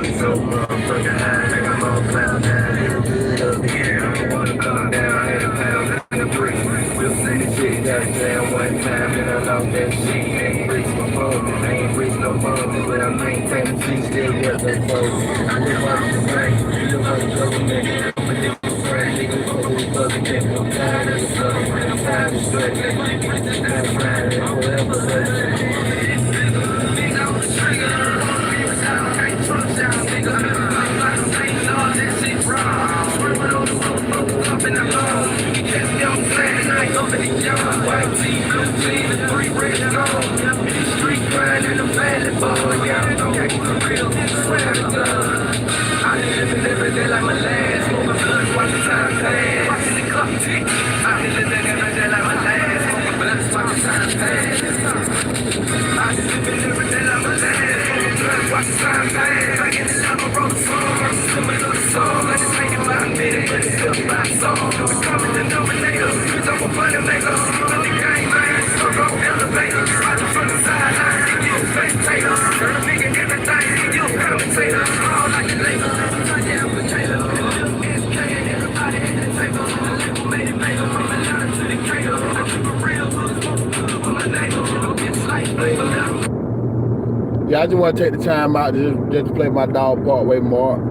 so motherfucking high, like I'm on cloud nine. Yeah, I don't wanna come down, I had a pound in the brick. We'll see the shit goddamn one time, and I lost that shit. Ain't reach my phone, I ain't reach no phone, but I maintain the G still got that phone. I live up the bank, live up the government. I'm addicted to friend, niggas, so we fucking get no time in the sun. I'm tired of sweating, I'm riding forever, street grind in the valley, boy, y'all know for real, swear to God. I been living every day like my last, smoking blood, watching time pass, watching the clock tick. I been living every day like my last, smoking blood, watching time pass. I been living every day like my last, smoking blood, watching time pass. I get the love, I wrote a song, coming on the song, I just make it my minute, but it's still my song. No, it's coming to dominator, cause I'm a money maker, I'm the game man, so go elevator, riding from the sideline, you a spectator, turn a nigga everything, you a commentator, all like a later, touchdown potato, everybody at the table, the label made it made from the line to the cradle, I keep it real, on my neighbor, don't get slight flavor now. Yeah, I just want to take the time out to just play my dog Parkway Mark.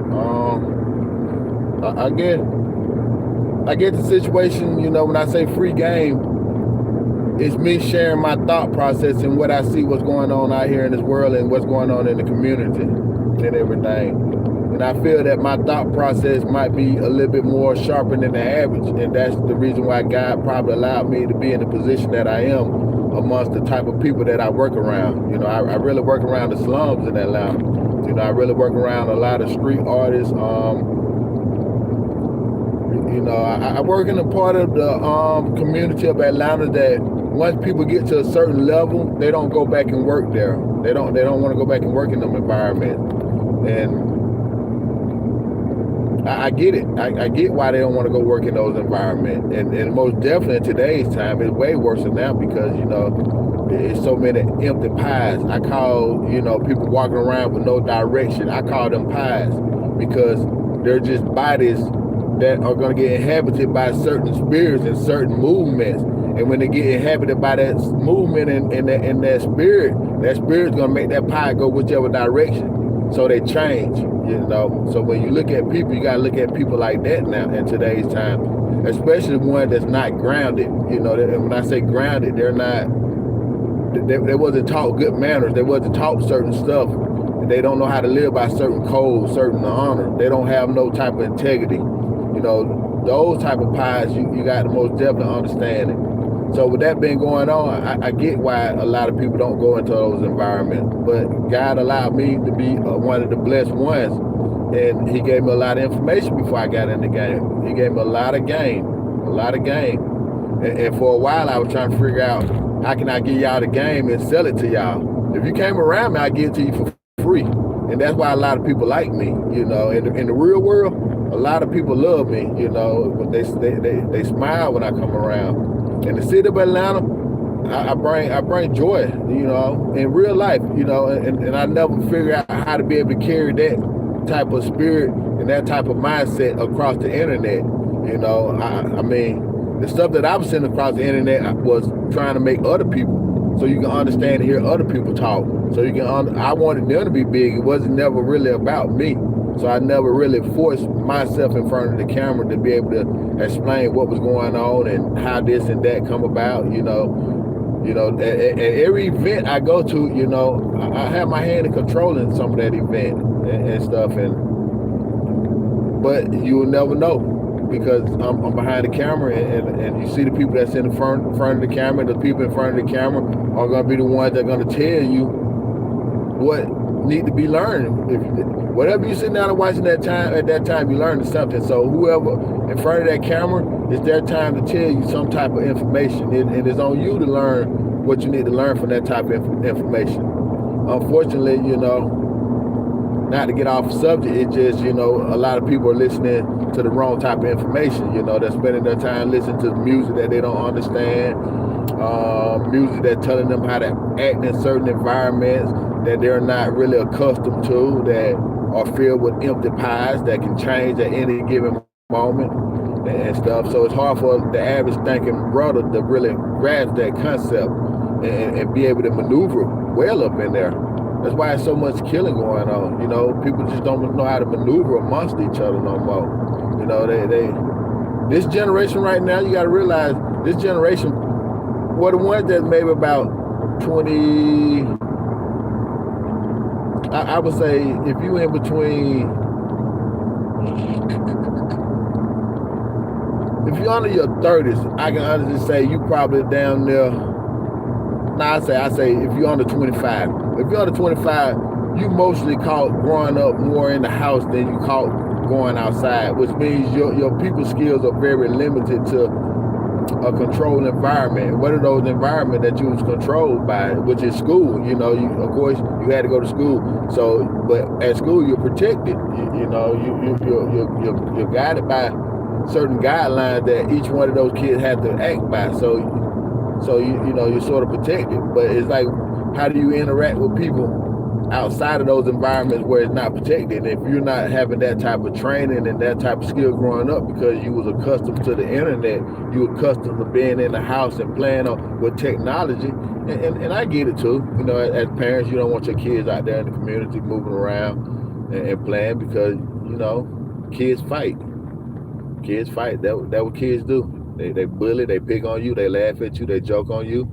I get the situation, you know, when I say free game, it's me sharing my thought process and what I see what's going on out here in this world and what's going on in the community and everything. And I feel that my thought process might be a little bit more sharper than the average. And that's the reason why God probably allowed me to be in the position that I am amongst the type of people that I work around. You know, I really work around the slums in Atlanta. You know, I really work around a lot of street artists. You know, I work in a part of the community of Atlanta that once people get to a certain level, they don't go back and work there. They don't want to go back and work in them environments. And I get it. I get why they don't want to go work in those environments. And most definitely in today's time, it's way worse than now because, you know, there's so many empty pies. I call, you know, people walking around with no direction, I call them pies because they're just bodies that are going to get inhabited by certain spirits and certain movements. And when they get inhabited by that movement and that spirit's going to make that pie go whichever direction. So they change, you know. So when you look at people, you got to look at people like that now in today's time, especially one that's not grounded. You know, and when I say grounded, they wasn't taught good manners. They wasn't taught certain stuff. They don't know how to live by certain codes, certain honor. They don't have no type of integrity. You know, those type of pies, you got to most definitely understand it. So with that being going on, I get why a lot of people don't go into those environments. But God allowed me to be one of the blessed ones. And he gave me a lot of information before I got in the game. He gave me a lot of game. And for a while, I was trying to figure out how can I give y'all the game and sell it to y'all. If you came around me, I give it to you for free. And that's why a lot of people like me. You know, in the real world, a lot of people love me. You know, they smile when I come around. In the city of Atlanta, I bring joy, you know, in real life, you know, and I never figure out how to be able to carry that type of spirit and that type of mindset across the internet. You know, I mean, the stuff that I was sending across the internet was trying to make other people, so you can understand and hear other people talk. So you can, I wanted them to be big. It wasn't never really about me. So I never really forced myself in front of the camera to be able to explain what was going on and how this and that come about, you know. At every event I go to, you know, I have my hand in controlling some of that event and stuff. But you will never know because I'm behind the camera and you see the people that's in the front of the camera, the people in front of the camera are going to be the ones that are going to tell you what need to be learned. Whatever you sit down and watching at that time, you learn something. So whoever in front of that camera, it's their time to tell you some type of information. And it's on you to learn what you need to learn from that type of information. Unfortunately, you know, not to get off subject, it just, you know, a lot of people are listening to the wrong type of information. You know, they're spending their time listening to music that they don't understand, music that's telling them how to act in certain environments. that they're not really accustomed to, that are filled with empty pies that can change at any given moment and stuff. So it's hard for the average thinking brother to really grasp that concept and be able to maneuver well up in there. That's why there's so much killing going on. You know, people just don't know how to maneuver amongst each other no more. You know, this generation right now, you got to realize this generation were the ones that maybe about 20, I would say if you in between, if you're under your 30s, I can honestly say you probably down there. Nah, I say if you're under 25. If you're under 25, you mostly caught growing up more in the house than you caught going outside, which means your people skills are very limited to a controlled environment. What are those environments that you was controlled by, which is school? You know, of course you had to go to school. So, but at school you're protected. You're guided by certain guidelines that each one of those kids have to act by. So you're sort of protected. But it's like, how do you interact with people outside of those environments where it's not protected? And if you're not having that type of training and that type of skill growing up because you was accustomed to the internet, you were accustomed to being in the house and playing with technology, and I get it too. You know, as parents, you don't want your kids out there in the community moving around and playing because, you know, kids fight. Kids fight. That's what kids do. They bully, they pick on you, they laugh at you, they joke on you.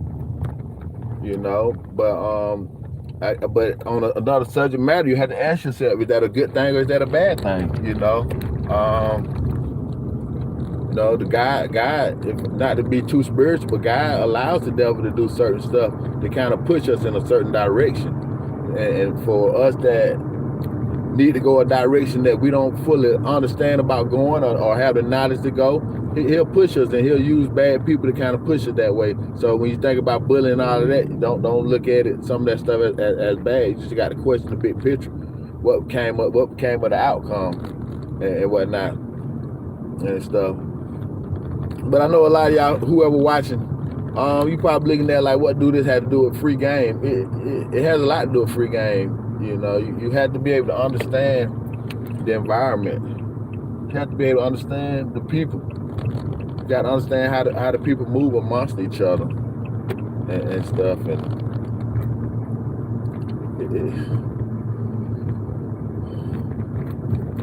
You know, but on another subject matter, you have to ask yourself: is that a good thing or is that a bad thing? You know, the God, if not to be too spiritual, but God allows the devil to do certain stuff to kind of push us in a certain direction, and for us that need to go a direction that we don't fully understand about going or have the knowledge to go, he'll push us and he'll use bad people to kind of push it that way. So when you think about bullying and all of that, don't look at it, some of that stuff as bad. You just got to question the big picture. What came of the outcome and whatnot and stuff. But I know a lot of y'all, whoever watching, you probably looking at like, what do this have to do with free game? It has a lot to do with free game. You know, you have to be able to understand the environment. You have to be able to understand the people. You got to understand how the people move amongst each other and stuff. And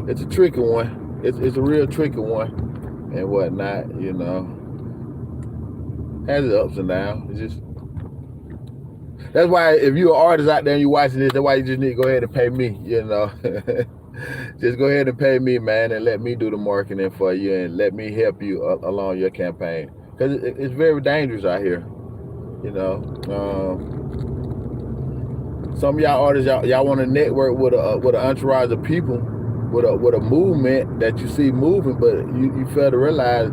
it's a tricky one. It's a real tricky one and whatnot. You know, has its ups and downs. It's just. That's why if you're an artist out there and you're watching this, that's why you just need to go ahead and pay me, you know. Just go ahead and pay me, man, and let me do the marketing for you and let me help you along your campaign. Because it's very dangerous out here, you know. Some of y'all artists, y'all want to network with an entourage of people, with a movement that you see moving, but you fail to realize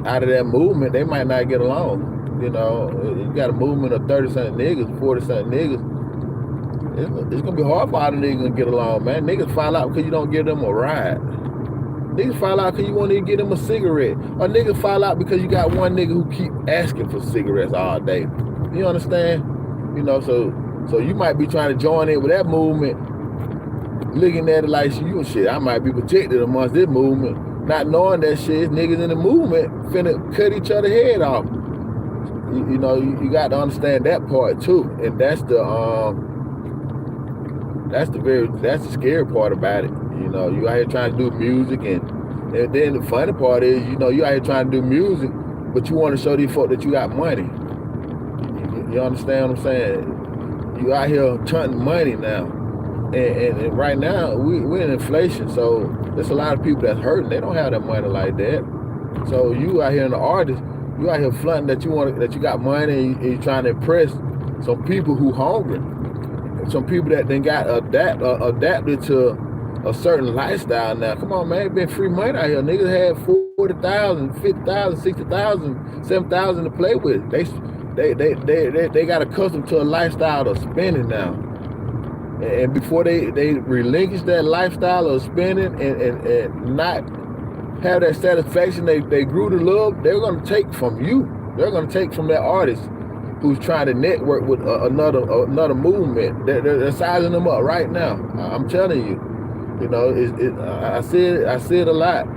out of that movement, they might not get along. You know, you got a movement of 30-something niggas, 40-something niggas. It's gonna be hard for all the niggas to get along, man. Niggas fall out because you don't give them a ride. Niggas fall out because you won't even give them a cigarette. Or niggas fall out because you got one nigga who keep asking for cigarettes all day. You understand? You know, so you might be trying to join in with that movement, looking at it like shit, I might be protected amongst this movement, not knowing that shit, niggas in the movement finna cut each other head off. You know, you got to understand that part too, and that's the scary part about it. You know, you out here trying to do music, and then the funny part is, you know, you out here trying to do music, but you want to show these folk that you got money. You understand what I'm saying? You out here hunting money now, and right now we're in inflation, so there's a lot of people that's hurting. They don't have that money like that. So you out here in the artist. You out here flaunting that you got money and you're trying to impress some people who hungry, some people that then got adapted to a certain lifestyle now. Come on, man, it's been free money out here. Niggas had 40,000, 50,000, 60,000, 7,000 to play with. They got accustomed to a lifestyle of spending now, and before they relinquish that lifestyle of spending and not have that satisfaction they grew to love, they're going to take from you. They're going to take from that artist who's trying to network with another movement. They're sizing them up right now. I'm telling you. You know, I see it a lot,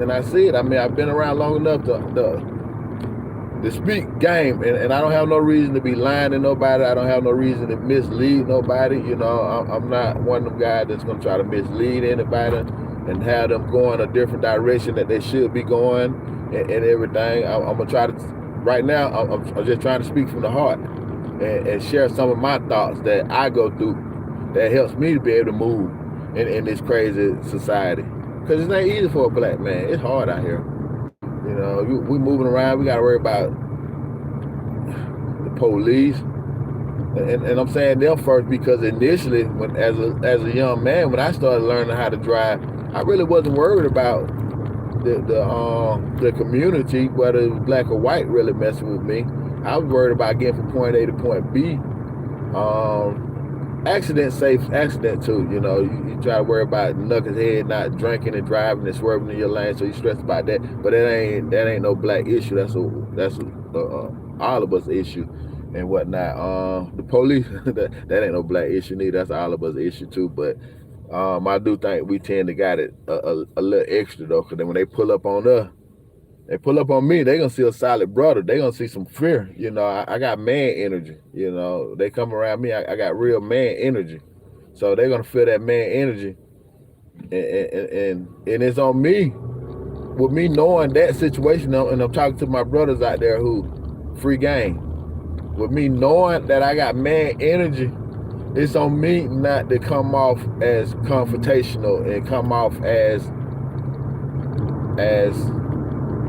and I see it. I mean, I've been around long enough to speak game, and I don't have no reason to be lying to nobody. I don't have no reason to mislead nobody. You know, I'm not one of them guys that's gonna try to mislead anybody and have them going a different direction that they should be going and everything. I'm gonna try to. Right now, I'm just trying to speak from the heart and share some of my thoughts that I go through that helps me to be able to move in this crazy society. Because it ain't easy for a black man. It's hard out here. You know, we moving around. We got to worry about the police. And I'm saying them first because initially, when as a young man, when I started learning how to drive, I really wasn't worried about the community, whether it was black or white, really messing with me. I was worried about getting from point A to point B. Accident safe accident too. You know, you try to worry about knucklehead not drinking and driving and swerving in your lane, so you stressed about that. But that ain't no black issue. That's all of us issue and whatnot. The police that ain't no black issue neither. That's all of us issue too. But I do think we tend to got it a little extra though, because then when they pull up on us, they pull up on me, they gonna see a solid brother. They gonna see some fear. You know, I got man energy. You know, they come around me, I got real man energy. So they're gonna feel that man energy. And it's on me, with me knowing that situation, and I'm talking to my brothers out there who free game. With me knowing that I got man energy, it's on me not to come off as confrontational and come off as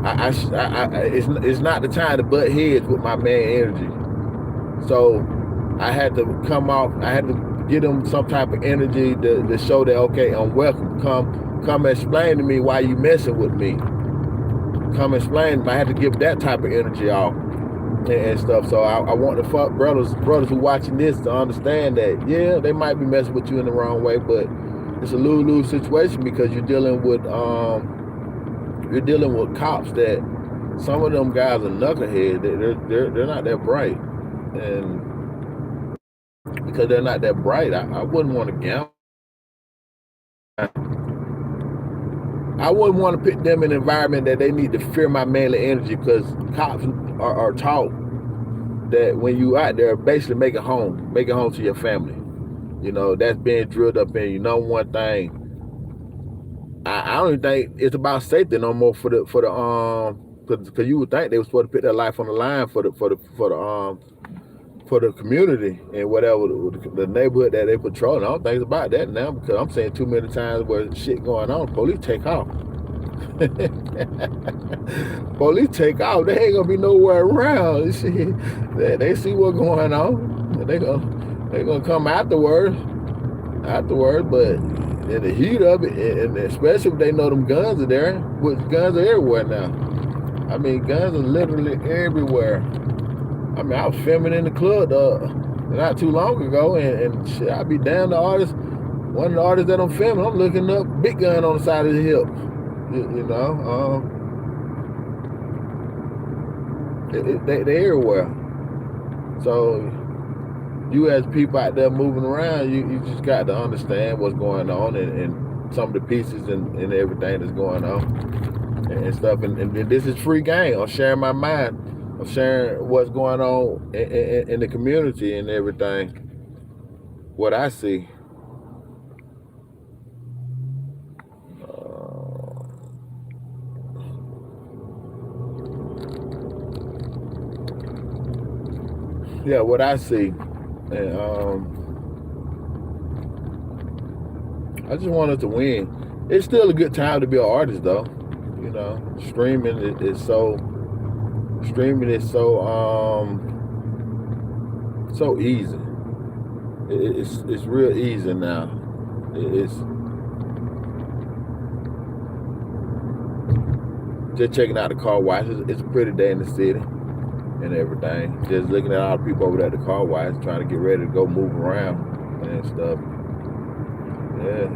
it's not the time to butt heads with my man energy. So I had to come off, I had to give them some type of energy to show that, okay, I'm welcome. Come explain to me why you messing with me. Come explain. I had to give that type of energy off and stuff. So I want the brothers who watching this to understand that, yeah, they might be messing with you in the wrong way, but it's a lose-lose situation because you're dealing with cops that some of them guys are knuckleheads. They're not that bright, and because they're not that bright, I wouldn't want to gamble. I wouldn't want to put them in an environment that they need to fear my manly energy, because cops are taught that when you out there, basically make it home to your family. You know, that's being drilled up in you. Number one thing. I don't even think it's about safety no more for the because you would think they were supposed to put their life on the line for the community and whatever the neighborhood that they patrol. I don't think it's about that now, because I'm seeing too many times where shit going on. Police take off. Police take off. They ain't gonna be nowhere around. They see what's going on. They gonna come afterwards, but in the heat of it, and especially if they know them guns are there, which guns are everywhere now. I mean, guns are literally everywhere. I mean, I was filming in the club not too long ago, and shit, I be down the artist. One of the artists that I'm filming, I'm looking up, big gun on the side of the hip. You know, they everywhere. So you as people out there moving around, you just got to understand what's going on and some of the pieces and everything that's going on and stuff. And this is free game. I'm sharing my mind. I'm sharing what's going on in the community and everything. What I see. Yeah, what I see. And I just wanted to win. It's still a good time to be an artist, though. You know, streaming is so easy. It's real easy now. It's just checking out the car wash. It's a pretty day in the city and everything. Just looking at all the people over there at the car wash, trying to get ready to go move around and stuff. Yeah.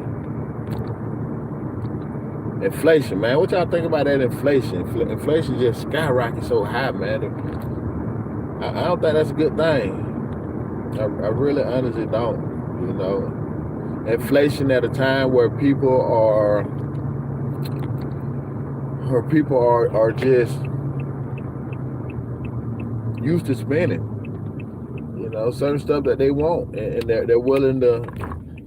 Inflation, man. What y'all think about that inflation? Inflation just skyrocketed so high, man. I don't think that's a good thing. I really honestly don't. You know, inflation at a time where people are just used to spending. You know, certain stuff that they want, and they're willing to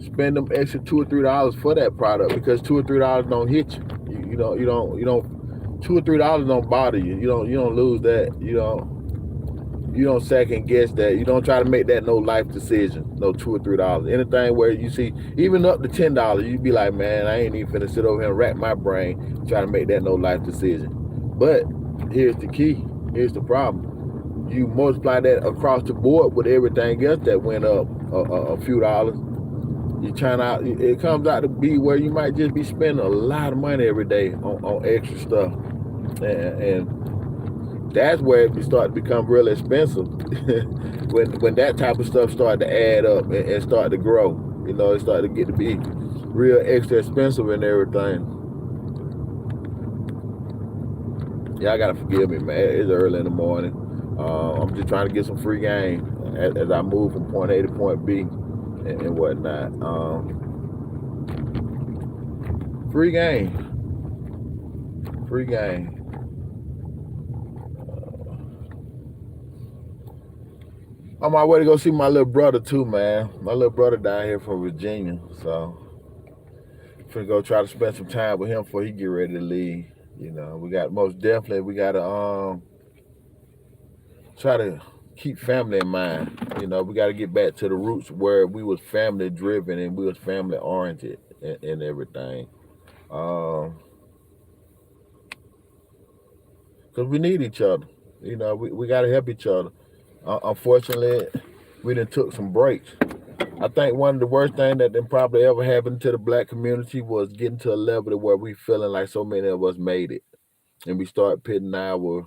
spend them extra $2 or $3 for that product because $2 or $3 don't hit you. You don't $2 or $3 don't bother you. You don't lose that. You don't second guess that. You don't try to make that no life decision. No $2 or $3. Anything where you see even up to $10, you be like, man, I ain't even finna sit over here and rack my brain trying to make that no life decision. But here's the key. Here's the problem. You multiply that across the board with everything else that went up a few dollars. You trying out. It comes out to be where you might just be spending a lot of money every day on extra stuff, and that's where it start to become real expensive. when that type of stuff start to add up and start to grow, it start to get to be real extra expensive and everything. Y'all gotta forgive me, man. It's early in the morning. I'm just trying to get some free game as I move from point A to point B and whatnot. Free game. Free game. On my way to go see my little brother too, man. My little brother down here from Virginia, so finna go try to spend some time with him before he get ready to leave. We got most definitely we gotta try to keep family in mind. We got to get back to the roots where we was family driven and we was family oriented and everything. Um, Cause we need each other. We got to help each other. Unfortunately, we done took some breaks. I think one of the worst things that then probably ever happened to the black community was getting to a level to where we feeling like so many of us made it, and we start putting our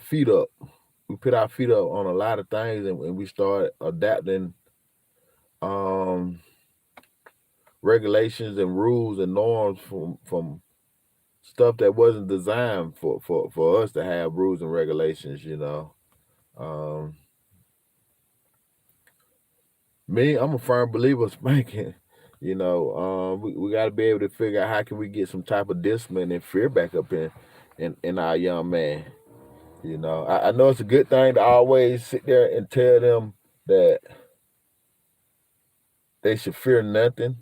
feet up. We put our feet up on a lot of things, and we start adapting um, regulations and rules and norms from stuff that wasn't designed for us to have rules and regulations. Um, Me, I'm a firm believer of spanking. We got to be able to figure out how can we get some type of discipline and fear back up in our young man. I know it's a good thing to always sit there and tell them that they should fear nothing.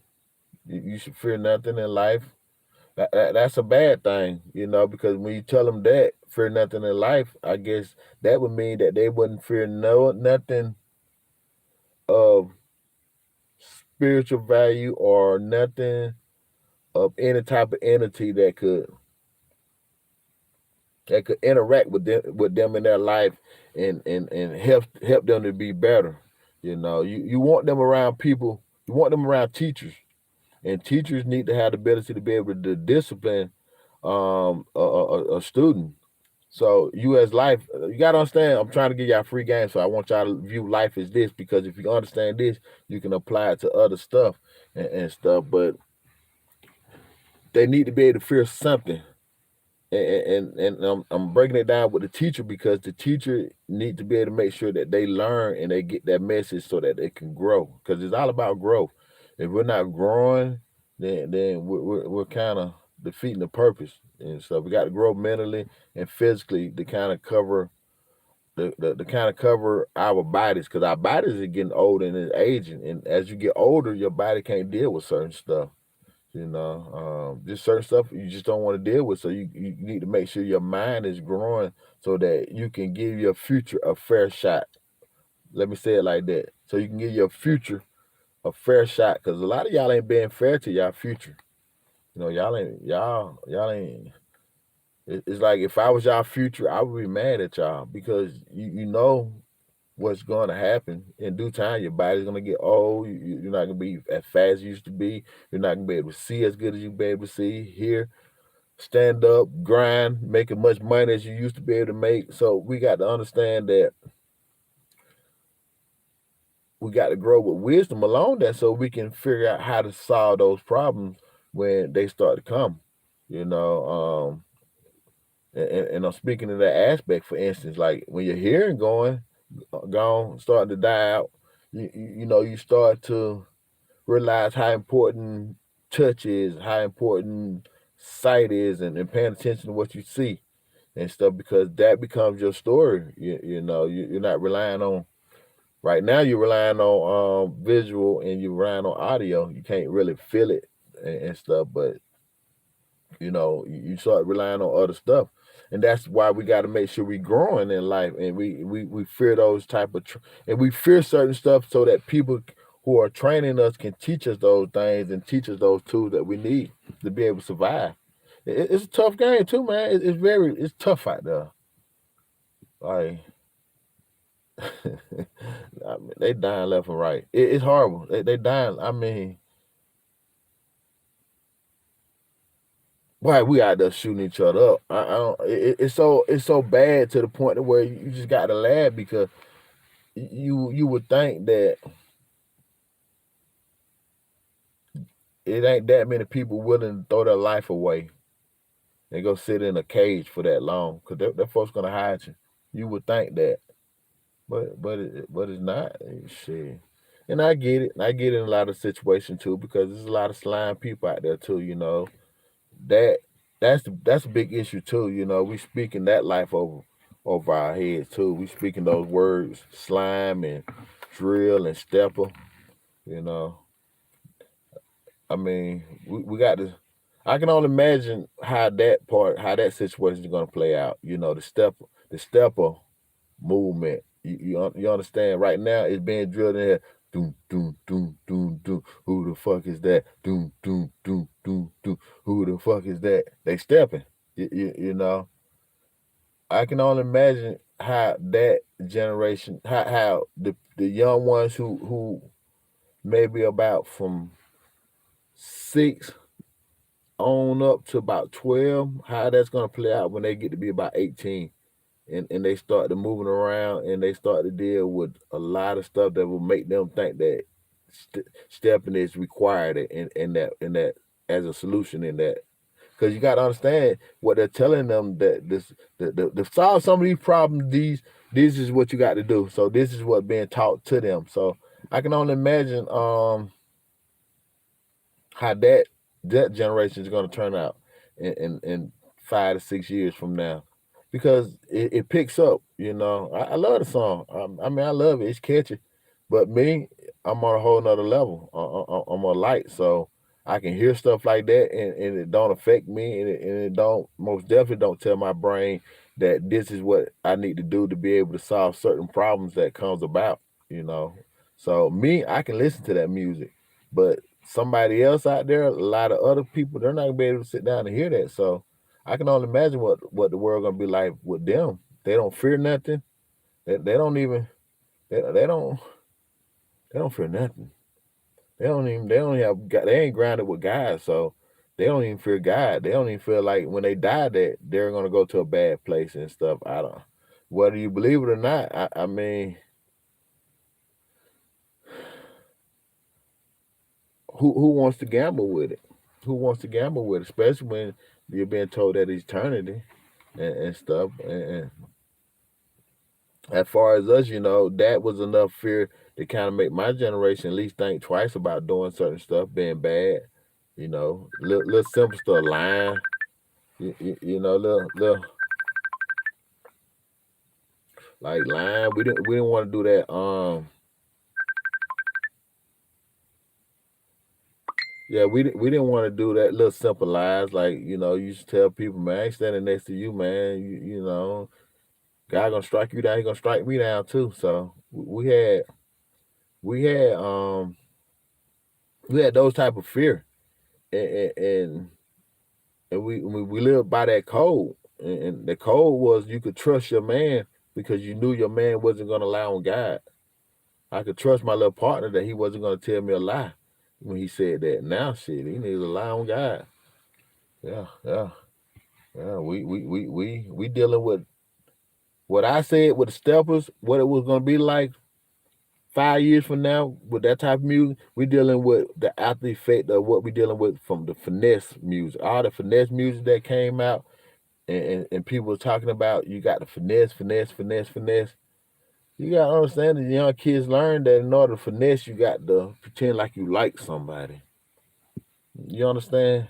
You should fear nothing in life. That's a bad thing, because when you tell them that fear nothing in life, I guess that would mean that they wouldn't fear nothing of spiritual value or nothing of any type of entity that could interact with them in their life and help them to be better. You want them around people, you want them around teachers, and teachers need to have the ability to be able to discipline a student. So you as life, you gotta understand. I'm trying to give y'all free game, so I want y'all to view life as this because if you understand this, you can apply it to other stuff and stuff. But they need to be able to fear something, and I'm breaking it down with the teacher because the teacher need to be able to make sure that they learn and they get that message so that they can grow because it's all about growth. If we're not growing, then we're kind of defeating the purpose and stuff. We got to grow mentally and physically to kind of cover the kind of cover our bodies because our bodies are getting older and it's aging, and as you get older, your body can't deal with certain stuff. Just certain stuff you just don't want to deal with. So you need to make sure your mind is growing so that you can give your future a fair shot. Let me say it like that. So you can give your future a fair shot because a lot of y'all ain't being fair to y'all future. Y'all ain't. It's like if I was y'all future, I would be mad at y'all because you know what's going to happen in due time. Your body's going to get old. You're not going to be as fast as you used to be. You're not going to be able to see as good as you be able to see, hear, stand up, grind, making much money as you used to be able to make. So we got to understand that we got to grow with wisdom along that so we can figure out how to solve those problems when they start to come. You know, And I'm speaking to that aspect. For instance, like when your hearing gone, starting to die out, you start to realize how important touch is, how important sight is, and paying attention to what you see and stuff, because that becomes your story. You're not relying on, right now you're relying on visual, and you're relying on audio. You can't really feel it and stuff, but you start relying on other stuff, and that's why we got to make sure we growing in life, and we fear those type of and we fear certain stuff so that people who are training us can teach us those things and teach us those tools that we need to be able to survive. It's a tough game too, man. It's tough out there. Like I mean, they dying left and right. It's horrible. They dying. I mean, why we out there shooting each other up? I don't. It's so bad to the point to where you just got to laugh, because you would think that it ain't that many people willing to throw their life away and go sit in a cage for that long, because that folks gonna hide you. You would think that, but it's not. Shit. And I get it. I get it in a lot of situations too, because there's a lot of slime people out there too. That that's a big issue too. We speaking that life over our heads too. We speaking those words, slime and drill and stepper. You know, I mean, we got to. I can only imagine how that situation is going to play out. The stepper movement. You understand? Right now, it's being drilled in here. Doom, doom, doom, doom, doom. Who the fuck is that? Doom, doom, doom, doom, doom. Who the fuck is that? They stepping. You know. I can only imagine how that generation, how the young ones who maybe about from 6 on up to about 12, how that's gonna play out when they get to be about 18, and they start to moving around, and they start to deal with a lot of stuff that will make them think that stepping is required in that as a solution in that. Because you got to understand what they're telling them, that to solve some of these problems, this is what you got to do. So this is what's being taught to them. So I can only imagine how that generation is going to turn out in 5 to 6 years from now, because it picks up. I love the song. I mean, I love it. It's catchy, but me, I'm on a whole nother level. I'm a light, so I can hear stuff like that, and it don't affect me, and it don't, most definitely don't tell my brain that this is what I need to do to be able to solve certain problems that comes about. You know, so me, I can listen to that music, but somebody else out there, a lot of other people, they're not gonna be able to sit down and hear that. So I can only imagine what the world gonna be like with them. They don't fear nothing. They don't even they don't fear nothing. They don't have they ain't grounded with God, so they don't even fear God. They don't even feel like when they die that they're gonna go to a bad place and stuff. I don't, whether you believe it or not. I mean, who wants to gamble with it? Who wants to gamble with it, especially when you're being told that eternity and stuff. And as far as us, that was enough fear to kind of make my generation at least think twice about doing certain stuff, being bad. Little simple stuff, lying. Little like lying. We didn't want to do that. Yeah, we didn't want to do that little simple lies, like you used to tell people, man, I ain't standing next to you, man. God gonna strike you down, he gonna strike me down too. So we had we had those type of fear, and we lived by that code, and the code was you could trust your man because you knew your man wasn't gonna lie on God. I could trust my little partner that he wasn't gonna tell me a lie when he said that. Now shit, he needs to lie on God. Yeah, yeah, yeah. We dealing with what I said with the steppers, what it was gonna be like 5 years from now with that type of music. We dealing with the after effect of what we dealing with from the finesse music, all the finesse music that came out, and people talking about you got to finesse. You gotta understand that young kids learn that in order to finesse, you got to pretend like you like somebody. You understand?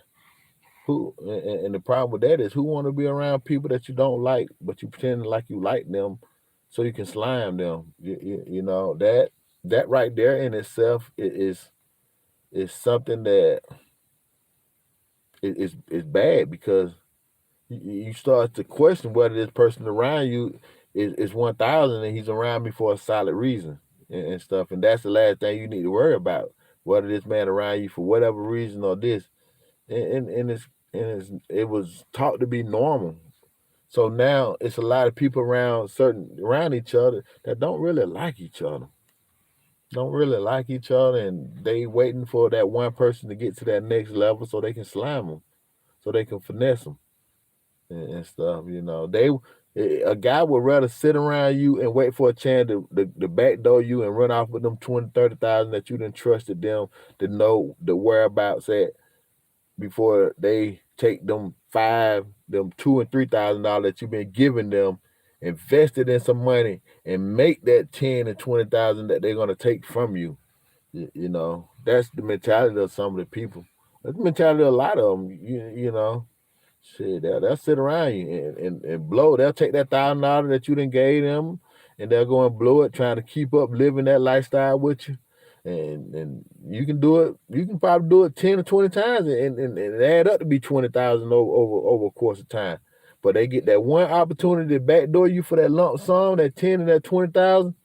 And the problem with that is who want to be around people that you don't like, but you pretend like you like them, so you can slime them. You know that right there in itself is something that is bad because you start to question whether this person around you is 1,000 and he's around me for a solid reason and stuff. And that's the last thing you need to worry about. Whether this man around you for whatever reason or this, it was taught to be normal. So now it's a lot of people around each other that don't really like each other. Don't really like each other, and they waiting for that one person to get to that next level so they can slam them, so they can finesse them and stuff. You know, a guy would rather sit around you and wait for a chance to backdoor you and run off with them 20, 30,000 that you done trusted them to know the whereabouts at before they take them $2,000 and $3,000 that you've been giving them, invested in some money, and make that 10 and 20,000 that they're gonna take from you. You know, that's the mentality of some of the people. That's the mentality of a lot of them. You know. Shit, they'll sit around you and blow. They'll take that $1,000 that you done gave them, and they'll go and blow it, trying to keep up living that lifestyle with you. And you can do it. You can probably do it 10 or 20 times, and add up to be 20,000 over a course of time. But they get that one opportunity to backdoor you for that lump sum, that 10 and that 20,000.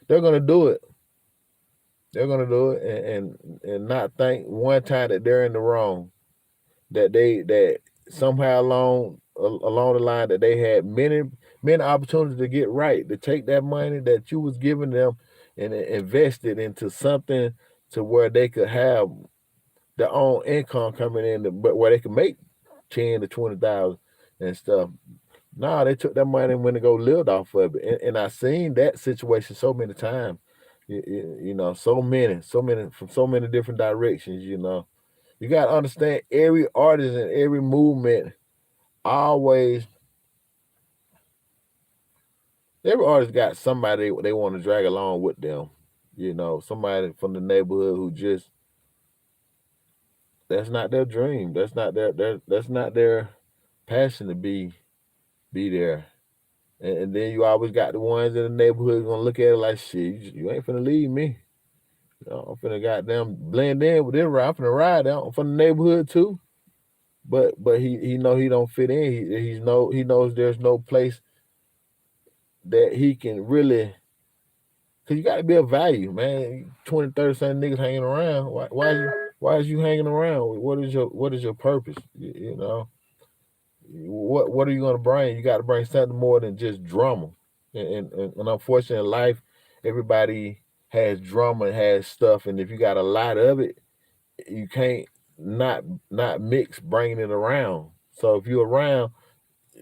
They're gonna do it. They're gonna do it, and not think one time that they're in the wrong. That somehow along the line that they had many opportunities to get right, to take that money that you was giving them and invest it into something to where they could have their own income coming in, but where they could make 10 to 20,000 and stuff. No, they took that money and went to go live off of it, and I seen that situation so many times. You know, so many from so many different directions. You know, you got to understand every artist and every movement always every artist got somebody they want to drag along with them. You know, somebody from the neighborhood who just that's not their dream. That's not their passion to be there. And then you always got the ones in the neighborhood gonna look at it like shit. You ain't finna leave me. You know, I'm finna goddamn blend in with this ride. I'm finna ride out from the neighborhood too. But he know he don't fit in. He knows there's no place that he can really. Cause you got to be of value, man. 20, 30 something niggas hanging around. Why is you hanging around? What is your purpose? You know, what are you gonna bring? You got to bring something more than just drama. And unfortunately, in life, everybody has drama and has stuff, and if you got a lot of it, you can't not mix bringing it around. So if you're around,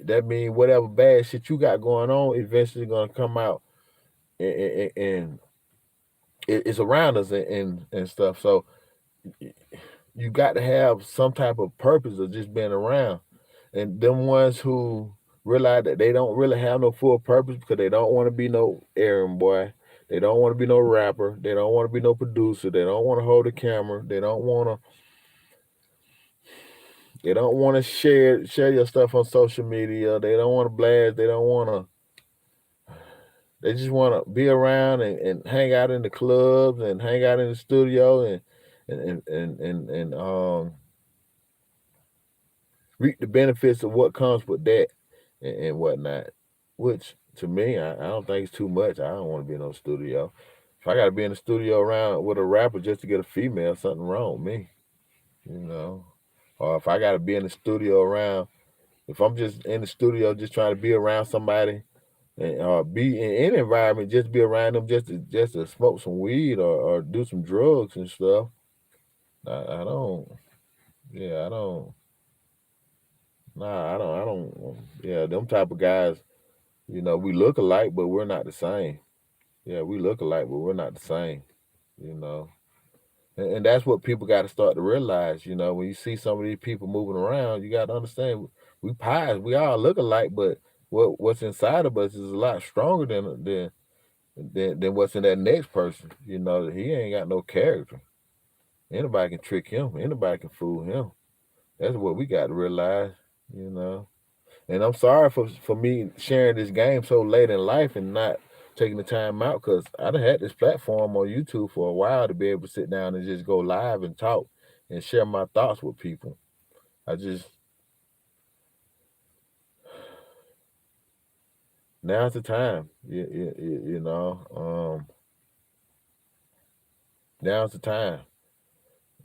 that means whatever bad shit you got going on, eventually gonna come out and it's around us and stuff. So you got to have some type of purpose of just being around. And them ones who realize that they don't really have no full purpose because they don't want to be no errand boy. They don't want to be no rapper. They don't want to be no producer. They don't want to hold a camera. They don't want to share your stuff on social media. They don't want to blast. They don't want to. They just want to be around and hang out in the clubs and hang out in the studio and reap the benefits of what comes with that and whatnot. Which to me, I don't think it's too much. I don't want to be in no studio. If I got to be in the studio around with a rapper just to get a female, something wrong with me, you know. Or if I got to be in the studio around, if I'm just in the studio just trying to be around somebody and be in any environment, just be around them just to smoke some weed or do some drugs and stuff. I don't. Yeah, I don't. Nah, I don't. Yeah, them type of guys. You know, we look alike, but we're not the same. Yeah, we look alike, but we're not the same. You know, and that's what people got to start to realize. You know, when you see some of these people moving around, you got to understand we pies. We all look alike, but what's inside of us is a lot stronger than what's in that next person. You know, he ain't got no character. Anybody can trick him. Anybody can fool him. That's what we got to realize. You know. And I'm sorry for me sharing this game so late in life and not taking the time out, because I done had this platform on YouTube for a while to be able to sit down and just go live and talk and share my thoughts with people. I just now's the time. You know, now's the time.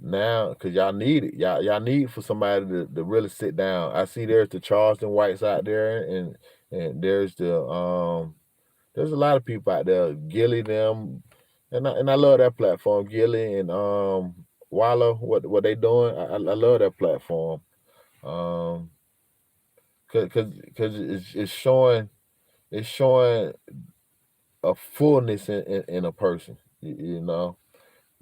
Now, cause y'all need it. Y'all need for somebody to really sit down. I see there's the Charleston Whites out there, and there's a lot of people out there. Gilly them, and I love that platform. Gilly and Wallow, what they doing? I love that platform. Um, cause it's showing a fullness in a person. You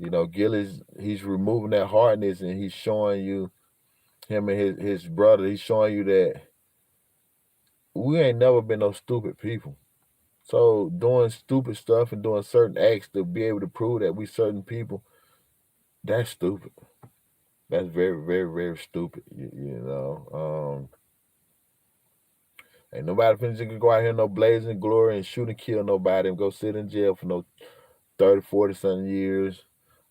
know, Gilly's he's removing that hardness and he's showing you him and his brother. He's showing you that we ain't never been no stupid people. So doing stupid stuff and doing certain acts to be able to prove that we certain people, that's stupid. That's very, very, very stupid. You know, ain't nobody finna go out here no blazing glory and shoot and kill nobody and go sit in jail for no 30, 40 something years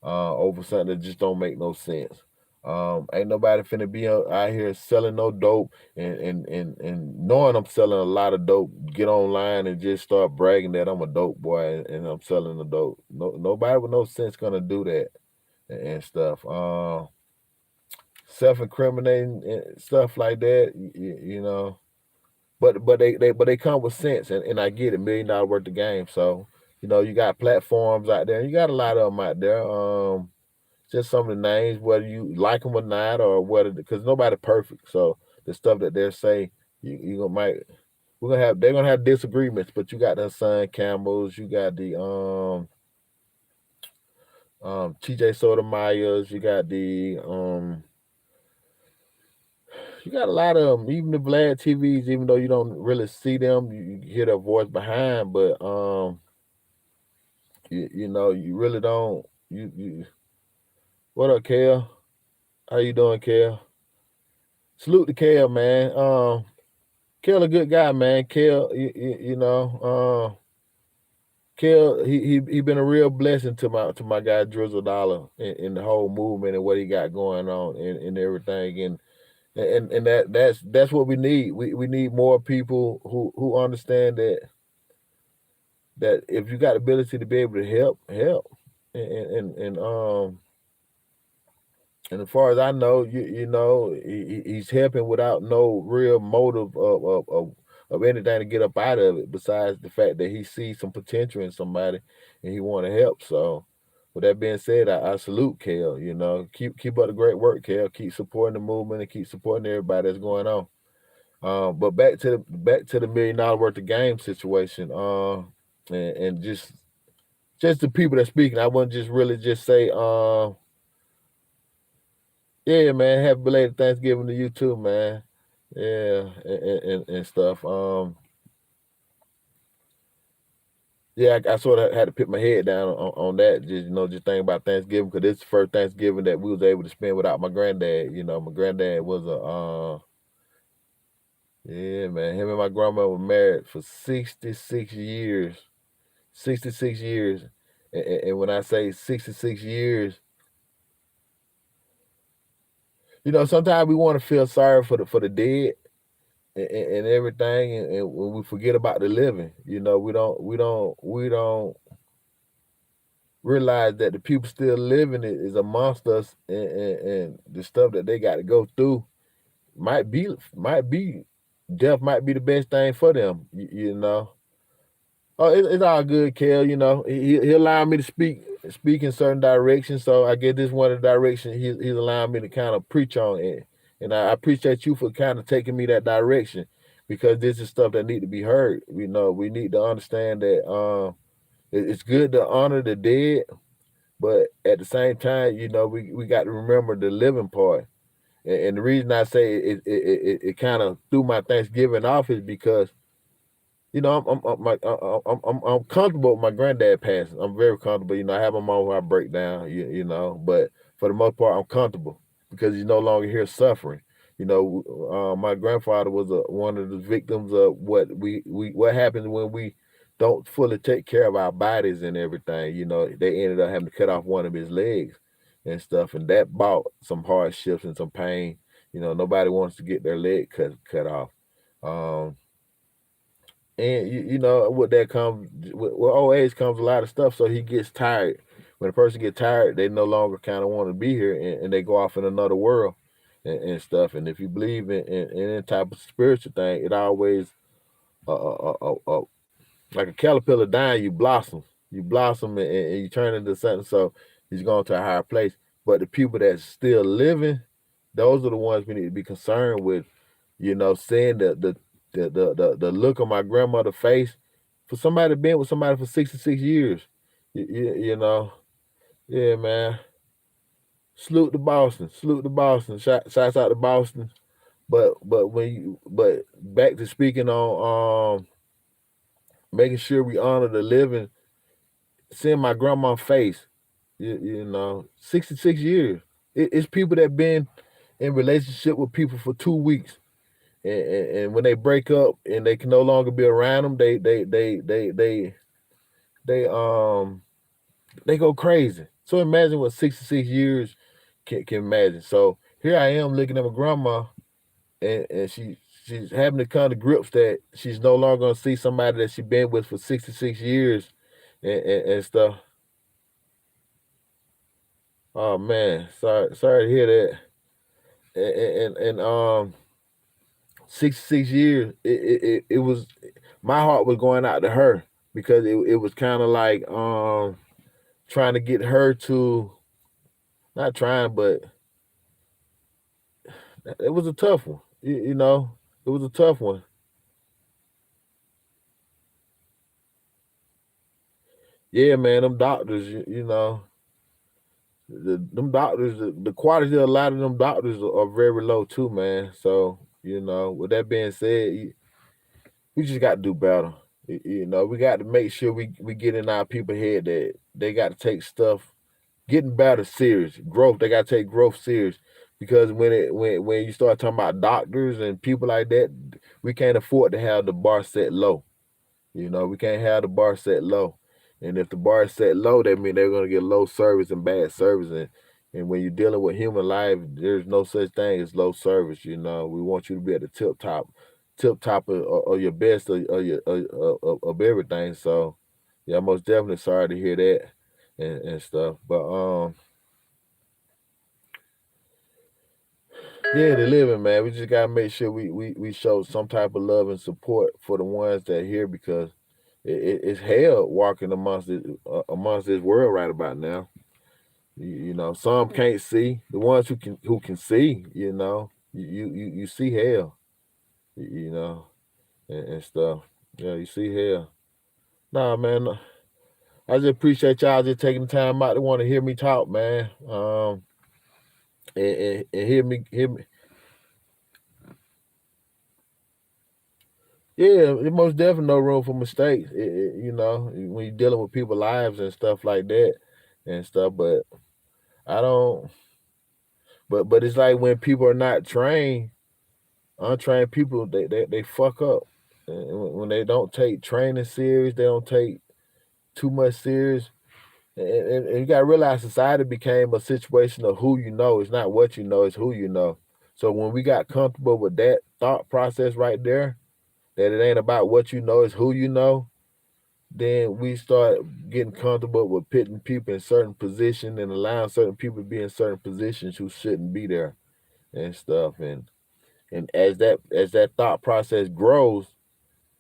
over something that just don't make no sense. Ain't nobody finna be out here selling no dope and knowing I'm selling a lot of dope, get online and just start bragging that I'm a dope boy and I'm selling the dope. No, nobody with no sense gonna do that and stuff. Self-incriminating and stuff like that, you know. But they come with sense, and I get it, $1 million worth of game. So you know you got platforms out there. You got a lot of them out there. Just some of the names, whether you like them or not, or whether because nobody perfect. So the stuff that they're saying, you gonna might they're gonna have disagreements. But you got the Sun Campbells, you got the TJ Sotomayers, you got a lot of them, even the Vlad TVs, even though you don't really see them, you hear their voice behind, but you know, you really don't. You what up, Kale? How you doing, Kale? Salute to Kale, man. Kale a good guy, man. Kale, you know, Kale, he been a real blessing to my guy Drizzle Dollar in the whole movement and what he got going on and everything, and that's what we need. We need more people who understand that if you got the ability to be able to help, and and as far as I know, you know, he's helping without no real motive of anything to get up out of it, besides the fact that he sees some potential in somebody and he want to help. So, with that being said, I salute Kale. You know, keep up the great work, Kale. Keep supporting the movement and keep supporting everybody that's going on. But back to the $1 million worth of game situation. And just the people that speaking, I wouldn't just really just say, yeah, man, happy belated Thanksgiving to you too, man. Yeah, and stuff. Yeah, I sort of had to put my head down on that. Just just thinking about Thanksgiving, because it's the first Thanksgiving that we was able to spend without my granddad. You know, my granddad was yeah, man. Him and my grandma were married for 66 years. 66 years. And when I say 66 years, sometimes we want to feel sorry for the dead and everything, and when we forget about the living, we don't realize that the people still living is amongst us, and the stuff that they got to go through might be death might be the best thing for them. You know. Oh, it's all good, Kel. You know, he allowed me to speak in certain directions. So I guess this one of the directions he's allowing me to kind of preach on it. And I appreciate you for kind of taking me that direction, because this is stuff that need to be heard. You know, we need to understand that it's good to honor the dead, but at the same time, we got to remember the living part. And the reason I say it kind of threw my Thanksgiving off is because I'm comfortable with my granddad passing. I'm very comfortable. I have my mom where I break down. But for the most part, I'm comfortable because he's no longer here suffering. My grandfather was one of the victims of what happens when we don't fully take care of our bodies and everything. They ended up having to cut off one of his legs and stuff, and that brought some hardships and some pain. Nobody wants to get their leg cut off. Um, and with that comes with old age comes a lot of stuff. So he gets tired. When a person gets tired, they no longer kind of want to be here, and they go off in another world and stuff. And if you believe in any type of spiritual thing, it always like a caterpillar dying, you blossom, and you turn into something. So he's going to a higher place. But the people that's still living, those are the ones we need to be concerned with. Seeing the look on my grandmother's face, for somebody being with somebody for 66 years, yeah, man. Salute to Boston. Shouts out to Boston. But back to speaking on making sure we honor the living, seeing my grandma's face, 66 years. It's people that been in relationship with people for 2 weeks. And when they break up and they can no longer be around them, they go crazy. So imagine what 66 years can imagine. So here I am looking at my grandma, and she's having to come to grips that she's no longer gonna see somebody that she's been with for 66 years and stuff. Oh man, sorry to hear that. And 66 years, it was, my heart was going out to her because it was kind of like trying to get her to, not trying, but it was a tough one. It was a tough one. Yeah, man, them doctors, them doctors, the quality of a lot of them doctors are very low too, man. So, with that being said, we just got to do better. We got to make sure we get in our people head that they got to take stuff, getting better serious. Growth, they got to take growth serious. Because when you start talking about doctors and people like that, we can't afford to have the bar set low. We can't have the bar set low. And if the bar is set low, that means they're gonna get low service and bad service. And when you're dealing with human life, there's no such thing as low service. We want you to be at the tip top of your best of everything. So yeah, I'm most definitely sorry to hear that and stuff. But yeah, the living, man. We just gotta make sure we show some type of love and support for the ones that are here, because it's hell walking amongst this world right about now. Some can't see. The ones who can see, you see hell, you know, and stuff. Yeah, you see hell. Nah, man. I just appreciate y'all just taking the time out to want to hear me talk, man. And hear me. Yeah, it most definitely no room for mistakes. When you're dealing with people's lives and stuff like that and stuff. But I don't. But it's like when people are not trained, untrained people, they fuck up. And when they don't take training serious, they don't take too much serious. And you gotta realize society became a situation of who you know. It's not what you know, it's who you know. So when we got comfortable with that thought process right there, that it ain't about what you know, it's who you know, then we start getting comfortable with putting people in certain positions and allowing certain people to be in certain positions who shouldn't be there and stuff. And as that thought process grows,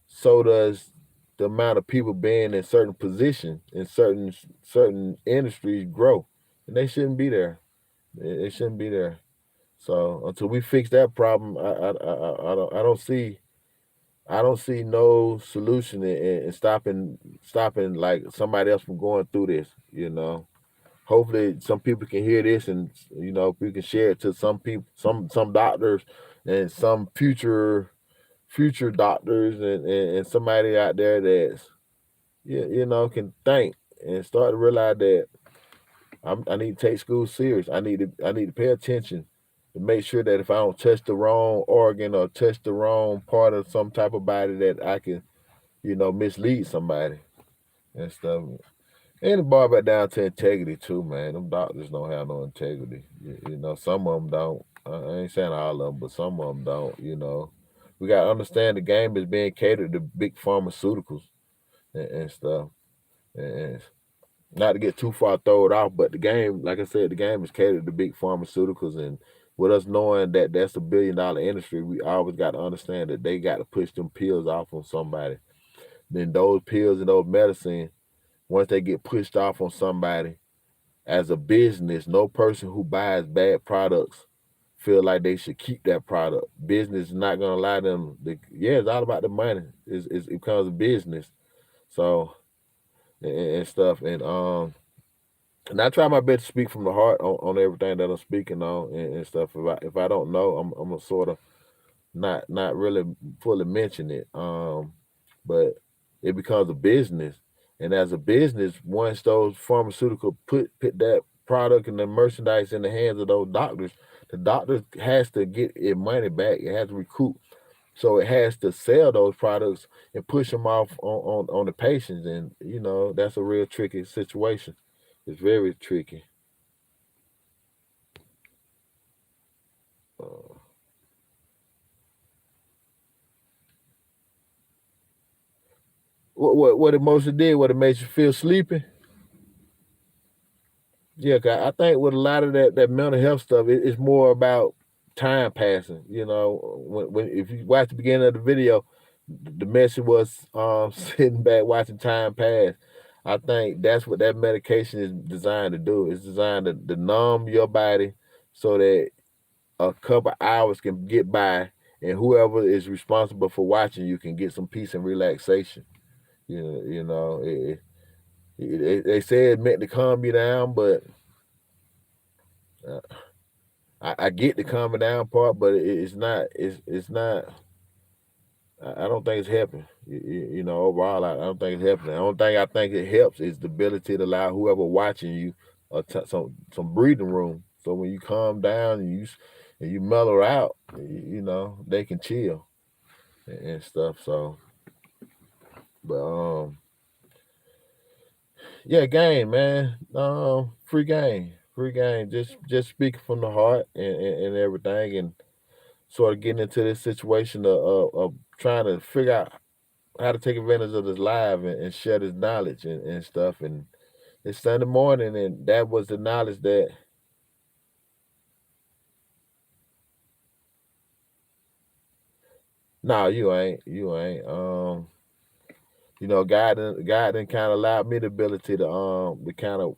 so does the amount of people being in certain positions in certain industries grow, and they shouldn't be there. They shouldn't be there. So until we fix that problem, I don't see no solution in stopping like somebody else from going through this. hopefully some people can hear this, and we can share it to some people, some doctors, and some future doctors, and somebody out there that's can think and start to realize that I need to take school serious. I need to pay attention to make sure that if I don't touch the wrong organ or touch the wrong part of some type of body, that I can mislead somebody and stuff. And it boils back down to integrity too, man. Them doctors don't have no integrity. Some of them don't. I ain't saying all of them, but some of them don't. We got to understand the game is being catered to big pharmaceuticals and stuff. And not to get too far thrown off, but the game, like I said, the game is catered to big pharmaceuticals. And with us knowing that that's a $1 billion industry, we always got to understand that they got to push them pills off on somebody. Then those pills and those medicine, once they get pushed off on somebody, as a business, no person who buys bad products feel like they should keep that product. Business is not gonna allow them. It's all about the money. It becomes a business. So and stuff, and I try my best to speak from the heart on everything that I'm speaking on and stuff. If I don't know, I'm gonna sort of not really fully mention it. But it becomes a business, and as a business, once those pharmaceutical put that product and the merchandise in the hands of those doctors, the doctor has to get its money back. It has to recoup, so it has to sell those products and push them off on the patients, and that's a real tricky situation. It's very tricky. Uh, what emotion did? What it makes you feel sleepy? Yeah, 'cause I think with a lot of that mental health stuff, it's more about time passing. When if you watch the beginning of the video, the message was sitting back watching time pass. I think that's what that medication is designed to do. It's designed to numb your body so that a couple hours can get by, and whoever is responsible for watching you can get some peace and relaxation. They say it's meant to calm you down, but uh, I get the calming down part, but it's not. It's not. I don't think it's helping. Overall, I don't think it's helping. The only thing I think it helps is the ability to allow whoever watching you some breathing room. So when you calm down and you mellow out, they can chill and stuff. So, but yeah, game, man. Free game. Just speaking from the heart and everything, and sort of getting into this situation of trying to figure out how to take advantage of this live and share this knowledge and stuff. And it's Sunday morning, and that was the knowledge that no, you ain't. God didn't kind of allowed me the ability to kind of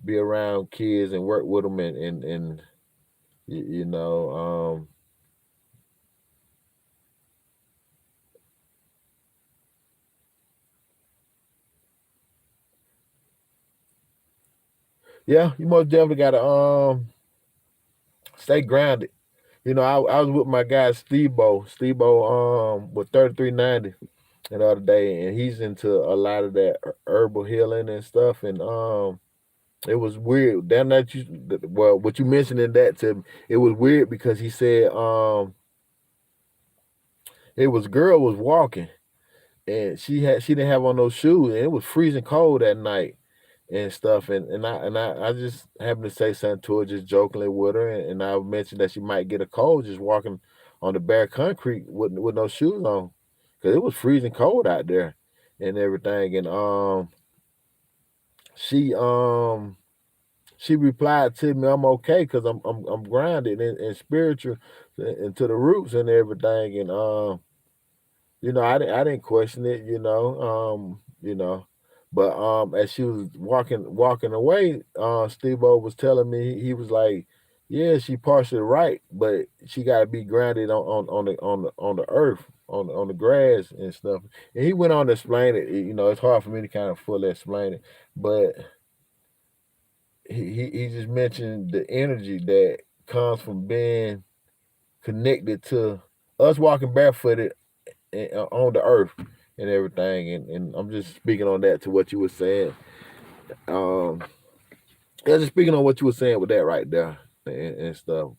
be around kids and work with them and you, you know yeah, you most definitely gotta stay grounded. I was with my guy Steve-O with 3390 the other day, and he's into a lot of that herbal healing and stuff. And it was weird. Damn that you well, what you mentioned in that to me, it was weird because he said it was girl was walking and she didn't have on those shoes, and it was freezing cold that night and stuff. And I just happened to say something to her, just jokingly with her, and I mentioned that she might get a cold just walking on the bare concrete with no shoes on, because it was freezing cold out there and everything. And she she replied to me, "I'm okay because I'm grounded and spiritual and to the roots and everything." And I didn't question it, but as she was walking away, Steve-O was telling me, he was like, "Yeah, she partially right, but she got to be grounded on the earth, on the grass and stuff." And he went on to explain it. It's hard for me to kind of fully explain it, but he just mentioned the energy that comes from being connected to us walking barefooted on the earth and everything. And I'm just speaking on that to what you were saying. Yeah, just speaking on what you were saying with that right there and stuff.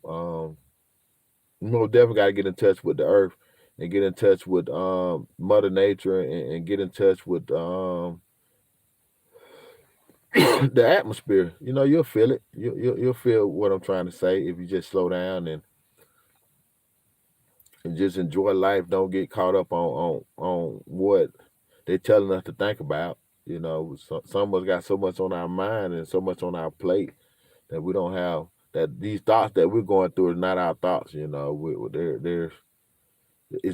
Definitely got to get in touch with the earth and get in touch with Mother Nature and get in touch with the atmosphere. You'll feel it. You'll feel what I'm trying to say if you just slow down and just enjoy life. Don't get caught up on what they're telling us to think about. Some of us got so much on our mind and so much on our plate that we don't have that these thoughts that we're going through are not our thoughts. It's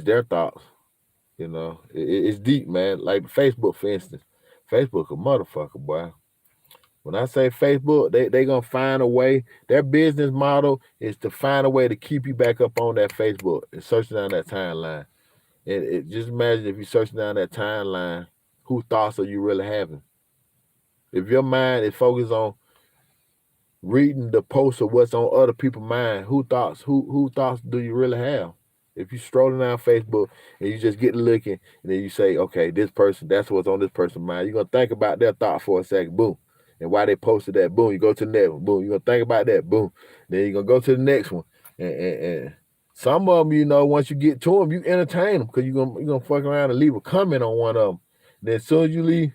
their thoughts. It's deep, man. Like Facebook, for instance. Facebook a motherfucker, boy. When I say Facebook, they gonna find a way. Their business model is to find a way to keep you back up on that Facebook and searching down that timeline. And just imagine if you're searching down that timeline, whose thoughts are you really having? If your mind is focused on reading the posts of what's on other people's mind, who thoughts do you really have? If you strolling down Facebook and you just get looking and then you say, okay, this person, that's what's on this person's mind, you're gonna think about their thought for a second, boom. And why they posted that, boom, you go to the next one, boom, you're gonna think about that, boom. Then you're gonna go to the next one. And some of them, once you get to them, you entertain them because you're gonna fuck around and leave a comment on one of them. Then as soon as you leave,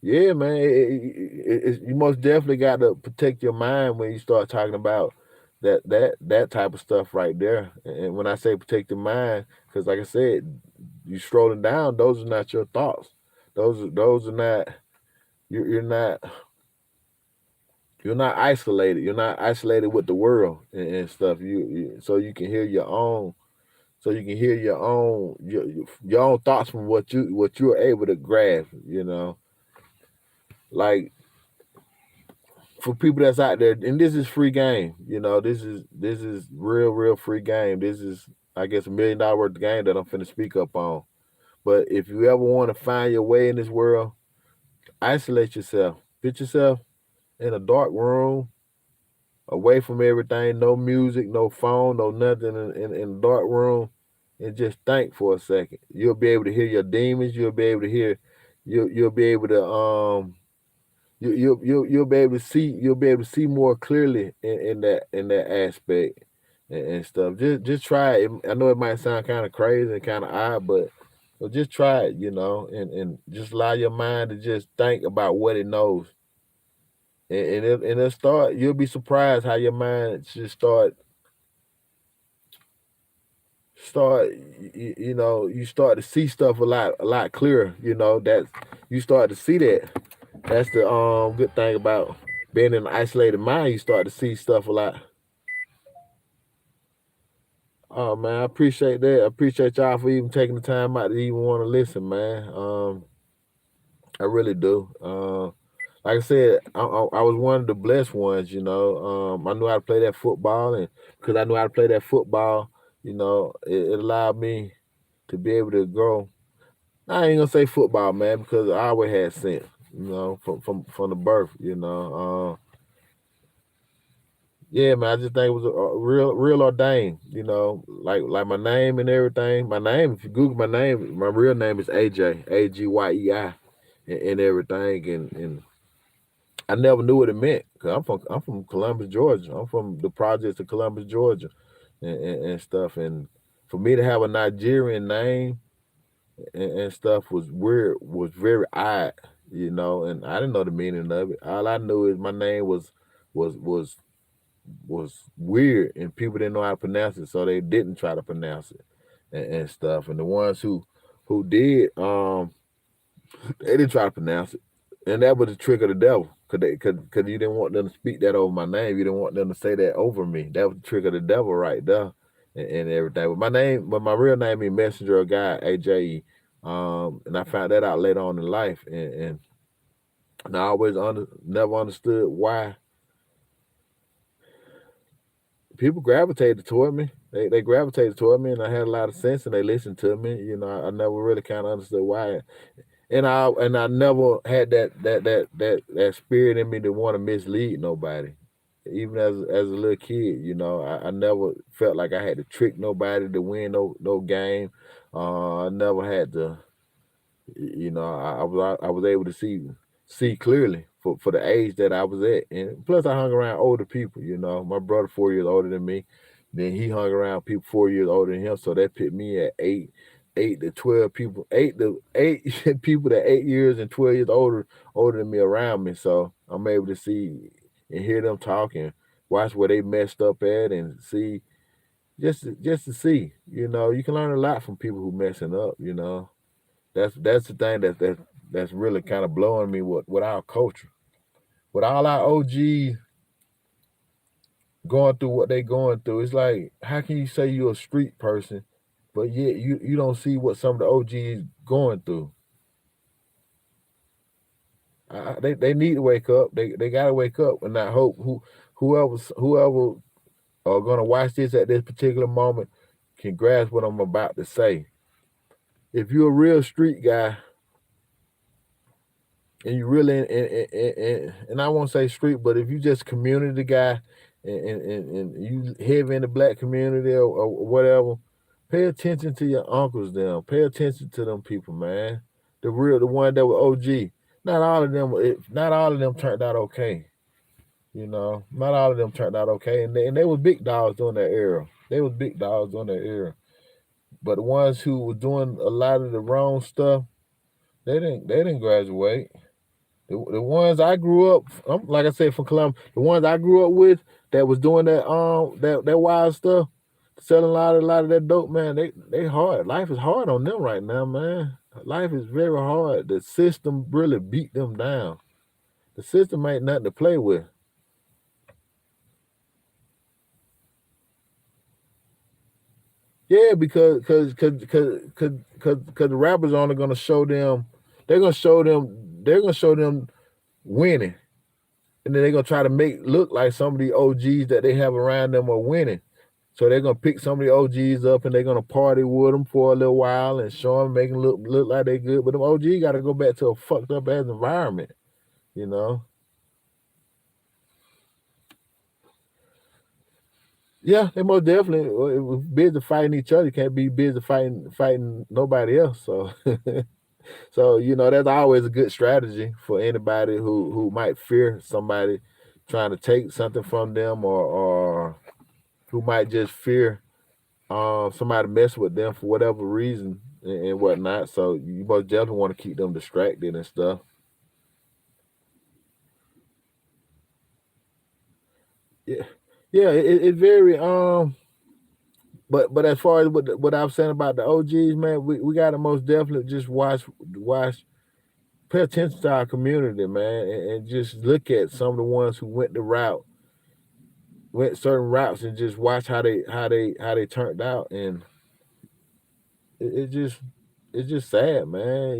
yeah, man, you most definitely got to protect your mind when you start talking about that type of stuff right there. And when I say protect your mind, because like I said, you strolling down, those are not your thoughts. Those are not. You're not. You're not isolated. You're not isolated with the world and stuff. So you can hear your own. So you can hear your own thoughts from what you're able to grasp. Like for people that's out there, and this is free game. This is real free game. This is, I guess, $1 million worth of game that I'm finna speak up on. But if you ever want to find your way in this world, isolate yourself. Put yourself in a dark room, away from everything. No music, no phone, no nothing. In a dark room, and just think for a second. You'll be able to hear your demons. You'll be able to hear. You'll be able to you'll be able to see more clearly in that aspect and stuff. Just try it. I know it might sound kind of crazy and kind of odd, but just try it, and just allow your mind to just think about what it knows, and it'll start. You'll be surprised how your mind just start. You start to see stuff a lot clearer. That you start to see that. That's the good thing about being in an isolated mind. You start to see stuff a lot. Oh man, I appreciate that. I appreciate y'all for even taking the time out to even want to listen, man. I really do. Like I said, I was one of the blessed ones. I knew how to play that football, and because I knew how to play that football, it allowed me to be able to grow. I ain't gonna say football, man, because I always had sense. From the birth. Yeah, man, I just think it was a real ordained. Like my name and everything. My name, if you Google my name, my real name is AJ, Agyei, and everything. And I never knew what it meant because I'm from Columbus, Georgia. I'm from the projects of Columbus, Georgia, and stuff. And for me to have a Nigerian name and stuff was weird, was very odd. And I didn't know the meaning of it. All I knew is my name was was was weird and people didn't know how to pronounce it, so they didn't try to pronounce it and stuff. And the ones who did, they didn't try to pronounce it. And that was the trick of the devil. Cause you didn't want them to speak that over my name. You didn't want them to say that over me. That was the trick of the devil right there and everything. But my real name is Messenger of God, AJE. And I found that out later on in life. And I always never understood why people gravitated toward me. They gravitated toward me, and I had a lot of sense, and they listened to me. I never really kind of understood why. and I never had that spirit in me to want to mislead nobody. Even as a little kid, I never felt like I had to trick nobody to win no game. I never had to. I was able to see clearly for the age that I was at, and plus I hung around older people. My brother 4 years older than me, then he hung around people 4 years older than him, so that put me at 8 to 12 people, 8 people that 8 years and 12 years older than me around me. So I'm able to see and hear them talking, watch where they messed up at, and see just to see. You can learn a lot from people who messing up. That's the thing that's really kind of blowing me with our culture, with all our OGs going through what they going through. It's like, how can you say you're a street person, but yet you don't see what some of the OGs going through? They need to wake up. They gotta wake up, and I hope whoever are gonna watch this at this particular moment can grasp what I'm about to say. If you're a real street guy, and you really and I won't say street, but if you just community guy, and you heavy in the black community, or whatever, pay attention to your uncles. Them pay attention to them people, man. The one that were OG. Not all of them turned out okay. Not all of them turned out okay, and they were big dogs during that era. They was big dogs during that era. But the ones who were doing a lot of the wrong stuff, they didn't graduate. The ones I grew up, like I said, from Columbia, the ones I grew up with that was doing that wild stuff, selling a lot of that dope, man. They hard. Life is hard on them right now, man. Life is very hard. The system really beat them down. The system ain't nothing to play with. Yeah, because the rappers only gonna show them. They're gonna show them winning, and then they're gonna try to make look like some of the OGs that they have around them are winning. So they're gonna pick some of the OGs up, and they're gonna party with them for a little while and show them, make them look like they good. But them OGs got to go back to a fucked up ass environment, you know. Yeah, they most definitely busy fighting each other. You can't be busy fighting nobody else. So, so that's always a good strategy for anybody who might fear somebody trying to take something from them, or who might just fear somebody mess with them for whatever reason, and whatnot. So you most definitely want to keep them distracted and stuff. Yeah, yeah, it very but as far as what I was saying about the OGs, man, we got to most definitely just watch, pay attention to our community, man, and just look at some of the ones who went certain routes, and just watch how they turned out. And it just it's just sad, man.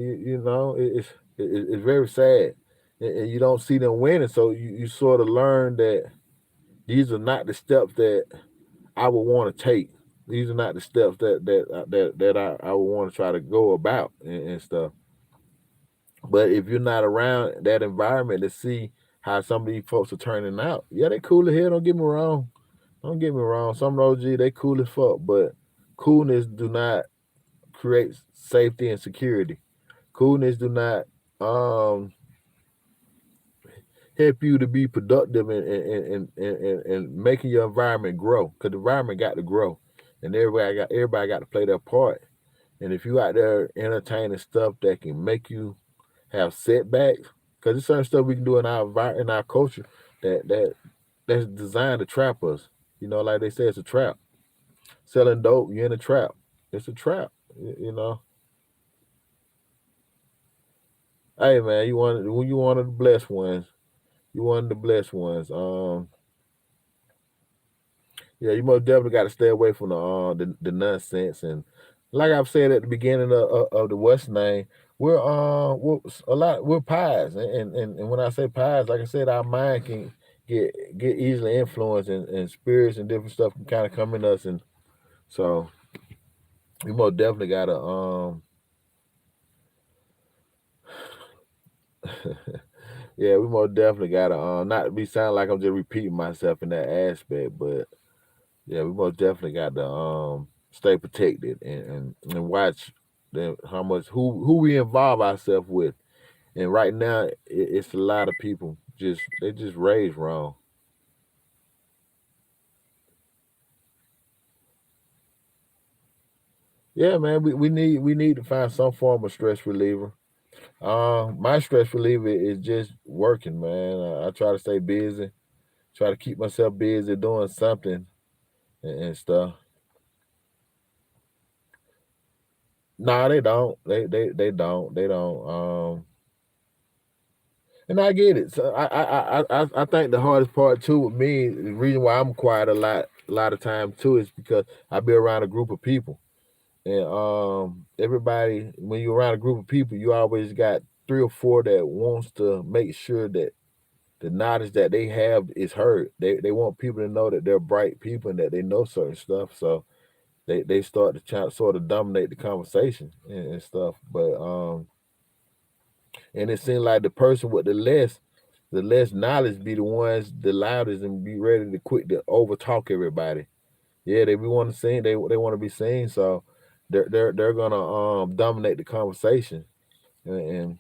It's very sad, and you don't see them winning, so you sort of learn that these are not the steps that I would want to take. These are not the steps that I would want to try to go about, and stuff. But if you're not around that environment to see how some of these folks are turning out, yeah, they cool as hell. Don't get me wrong. Don't get me wrong. Some of those G, they cool as fuck, but coolness do not create safety and security. Coolness do not um help you to be productive, and making your environment grow, because the environment got to grow, and everybody got to play their part. And if you out there entertaining stuff that can make you have setbacks, because there's certain stuff we can do in our culture that's designed to trap us. Like they say, it's a trap. Selling dope, you're in a trap. It's a trap. You know. Hey man, you one of the blessed ones. You one of the blessed ones. Yeah, you most definitely got to stay away from the nonsense. And like I've said at the beginning of the West name, we're pies, and when I say pies, like I said, our mind can get easily influenced, and spirits and different stuff can kind of come in us, and so we most definitely gotta Yeah, we most definitely gotta not to be sound like I'm just repeating myself in that aspect, but yeah, we most definitely got to stay protected and watch how much who we involve ourselves with. And right now, it's a lot of people they just raised wrong. Yeah, man, we need to find some form of stress reliever. My stress reliever is just working, man. I try to stay busy, try to keep myself busy doing something and stuff. Nah, they don't. They don't. They don't. And I get it. So I think the hardest part too with me, the reason why I'm quiet a lot of times too, is because I be around a group of people, and everybody when you're around a group of people, you always got three or four that wants to make sure that the knowledge that they have is heard. They want people to know that they're bright people and that they know certain stuff. So they start to try, sort of dominate the conversation and stuff. But and it seems like the person with the less knowledge be the ones the loudest and be ready to quick to over talk everybody. Yeah, they be want to sing, they want to be seen, so they're gonna dominate the conversation. And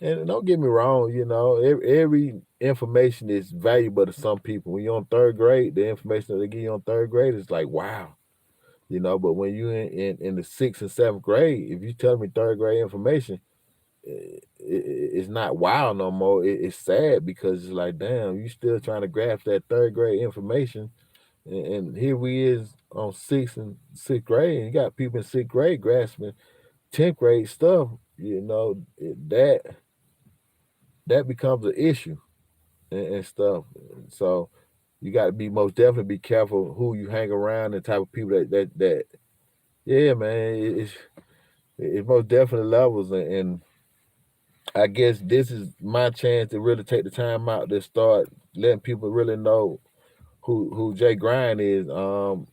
and don't get me wrong, you know, every information is valuable to some people. When you're on third grade, the information that they give you on third grade is like wow, you know. But when you in the sixth and seventh grade, if you tell me third grade information, it's not wild no more. It's sad because it's like, damn, you still trying to grasp that third grade information, and here we is on sixth grade, and you got people in sixth grade grasping tenth grade stuff. You know that becomes an issue and stuff. So you got to be most definitely be careful who you hang around and type of people that. Yeah, man, it's most definitely levels and I guess this is my chance to really take the time out to start letting people really know who Jay Grind is.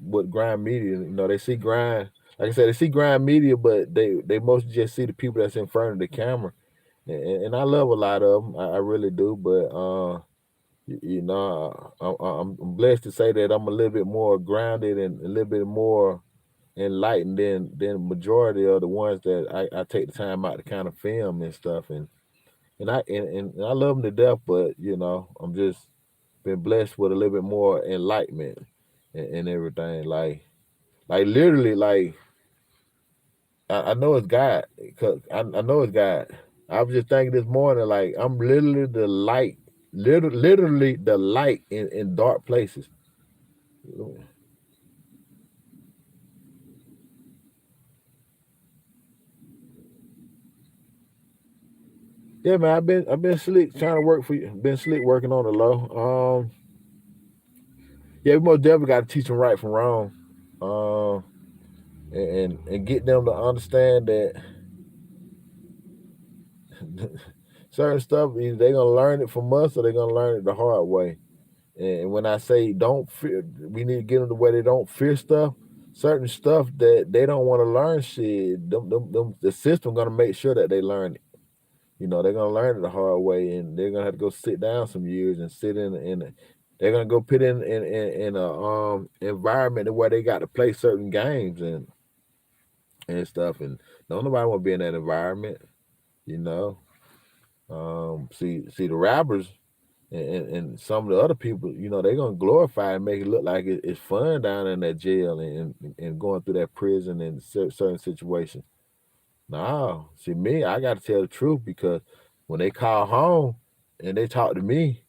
With Grind Media, you know, they see Grind. Like I said, they see Grind Media, but they mostly just see the people that's in front of the camera. And I love a lot of them. I really do. But you know, I'm blessed to say that I'm a little bit more grounded and a little bit more enlightened than the majority of the ones that I take the time out to kind of film and stuff and I love them to death, but you know, I'm just been blessed with a little bit more enlightenment and everything. Like literally, like I know it's God, cause I know it's God. I was just thinking this morning, like I'm literally the light, literally the light in dark places. Yeah, man, I've been slick trying to work for you. Been slick working on the low. Yeah, we most definitely got to teach them right from wrong. Um, and get them to understand that certain stuff either they're gonna learn it from us or they're gonna learn it the hard way. And when I say don't fear, we need to get them the way they don't fear stuff. Certain stuff that they don't want to learn, shit, the system gonna make sure that they learn it. You know, they're gonna learn it the hard way, and they're gonna have to go sit down some years and sit in. They're gonna go put in a environment where they got to play certain games and stuff, and don't nobody want to be in that environment. You know, see the rappers and some of the other people, you know, they're gonna glorify and make it look like it's fun down in that jail and going through that prison in certain situations. No, see me, I got to tell the truth because when they call home and they talk to me,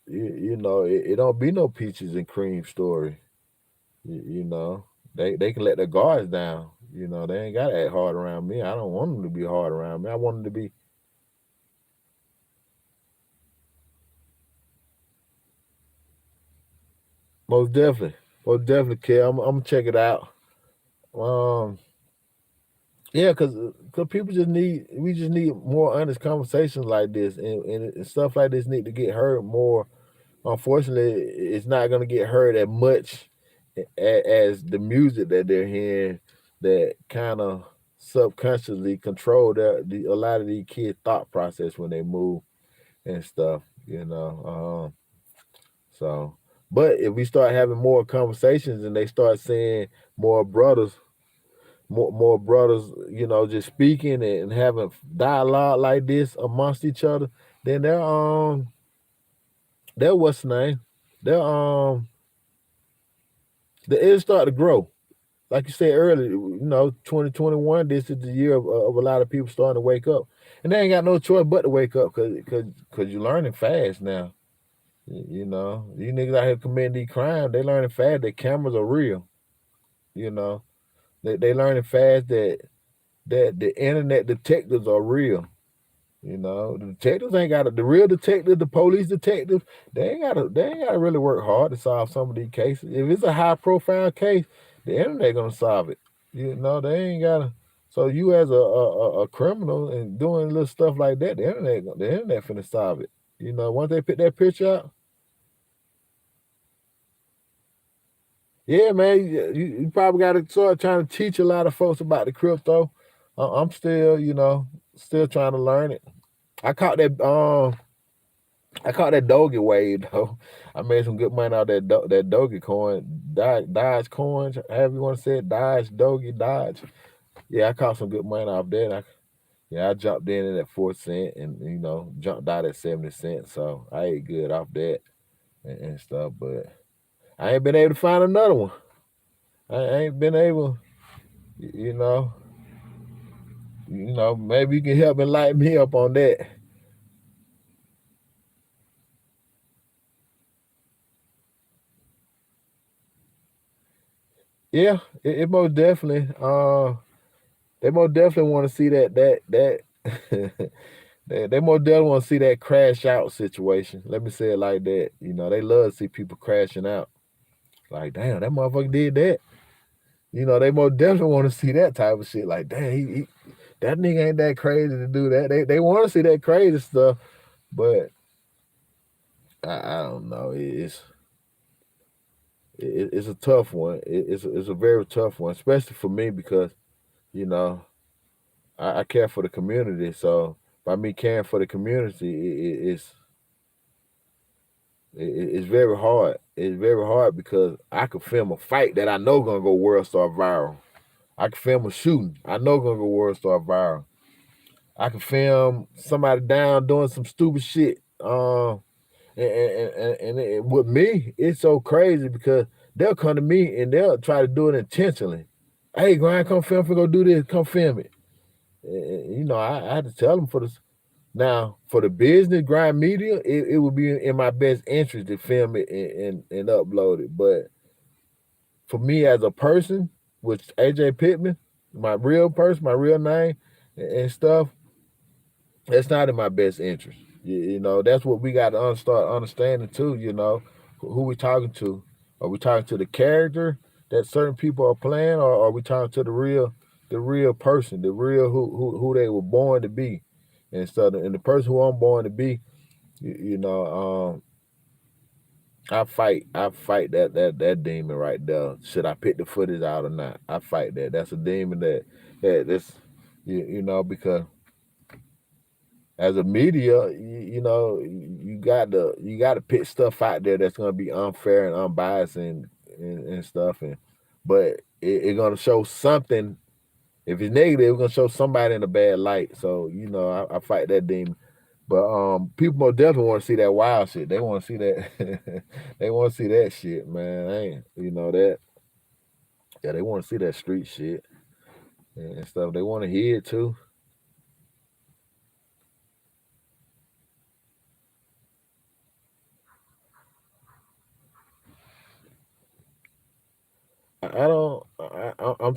you know, it don't be no peaches and cream story. You know, they can let their guards down. You know, they ain't got to act hard around me. I don't want them to be hard around me. I want them to be most definitely, most definitely, kid. I'm gonna check it out. Um, yeah, cause people just need we just need more honest conversations like this, and stuff like this need to get heard more. Unfortunately, it's not gonna get heard as much as the music that they're hearing. That kind of subconsciously control a lot of these kids' thought process when they move and stuff. So, but if we start having more conversations and they start seeing more brothers, more brothers, just speaking and having dialogue like this amongst each other, then they're what's the name? They're it'll start to grow. Like you said earlier, 2021, this is the year of a lot of people starting to wake up, and they ain't got no choice but to wake up because you're learning fast now. These niggas out here committing these crimes, they learning fast that cameras are real. You know, they learning fast that the internet detectives are real. The detectives ain't got the real detectives, the police detectives. They ain't gotta really work hard to solve some of these cases. If it's a high profile case, the internet gonna solve it. They ain't gotta. So you as a criminal and doing little stuff like that, the internet finna solve it. Once they put that picture out, yeah, man, you probably got to start trying to teach a lot of folks about the crypto. I'm still, still trying to learn it. I caught that. I caught that Doge wave though. I made some good money out of that Doge coin, Dodge coins, however you want to say it, Dodge, Doge, Dodge. Yeah, I caught some good money off that. I jumped in at 4 cent and jumped out at 70 cents. So I ate good off that and stuff. But I ain't been able to find another one. I ain't been able, you know, maybe you can help and light me up on that. Yeah, it most definitely. They most definitely want to see that they most definitely want to see that crash out situation. Let me say it like that. They love to see people crashing out. Like, damn, that motherfucker did that. They most definitely want to see that type of shit. Like, damn, that nigga ain't that crazy to do that. They want to see that crazy stuff, but I don't know. It's a tough one. It's a very tough one, especially for me because you know I care for the community. So by me caring for the community, it's very hard. It's very hard because I could film a fight that I know gonna go world star viral. I could film a shooting I know gonna go world star viral. I could film somebody down doing some stupid shit. And with me, it's so crazy because they'll come to me and they'll try to do it intentionally. Hey, Grind, come film. If we go do this, come film it. I had to tell them now for the business Grind Media, it would be in my best interest to film it and upload it. But for me as a person, with AJ Pittman, my real person, my real name and stuff, that's not in my best interest. That's what we got to start understanding too. Who we talking to? Are we talking to the character that certain people are playing, or are we talking to the real person, the real who they were born to be, and the person who I'm born to be? You, you know, I fight that demon right there. Should I pick the footage out or not? I fight that. That's a demon that's because as a media, you got to pick stuff out there that's gonna be unfair and unbiased and stuff, but it's gonna show something. If it's negative, it's gonna show somebody in a bad light. So I fight that demon. But people most definitely want to see that wild shit. They want to see that. They want to see that shit, man. Ain't that? Yeah, they want to see that street shit and stuff. They want to hear it too. I don't. I'm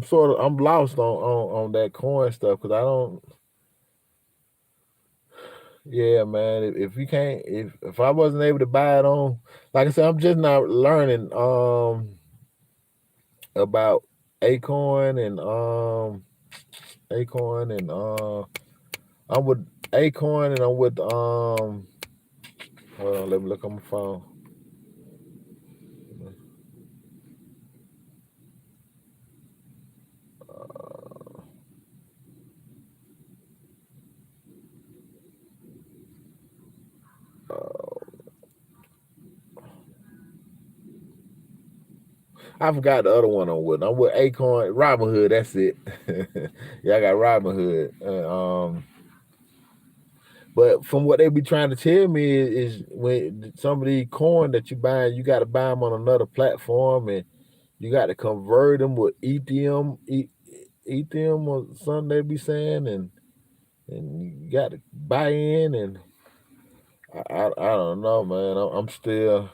sort of I'm lost on that coin stuff because I don't. Yeah, man. If you can't, if I wasn't able to buy it on, like I said, I'm just not learning about Acorn and Acorn and I'm with Acorn and I'm with hold on, let me look on my phone. I forgot the other one I'm with. I'm with Acorn, Robinhood. That's it. Yeah, I got Robinhood. But from what they be trying to tell me is when some of these coin that you buy, you got to buy them on another platform, and you got to convert them with Ethereum, Ethereum or something they be saying, and you got to buy in, and I don't know, man. I'm still.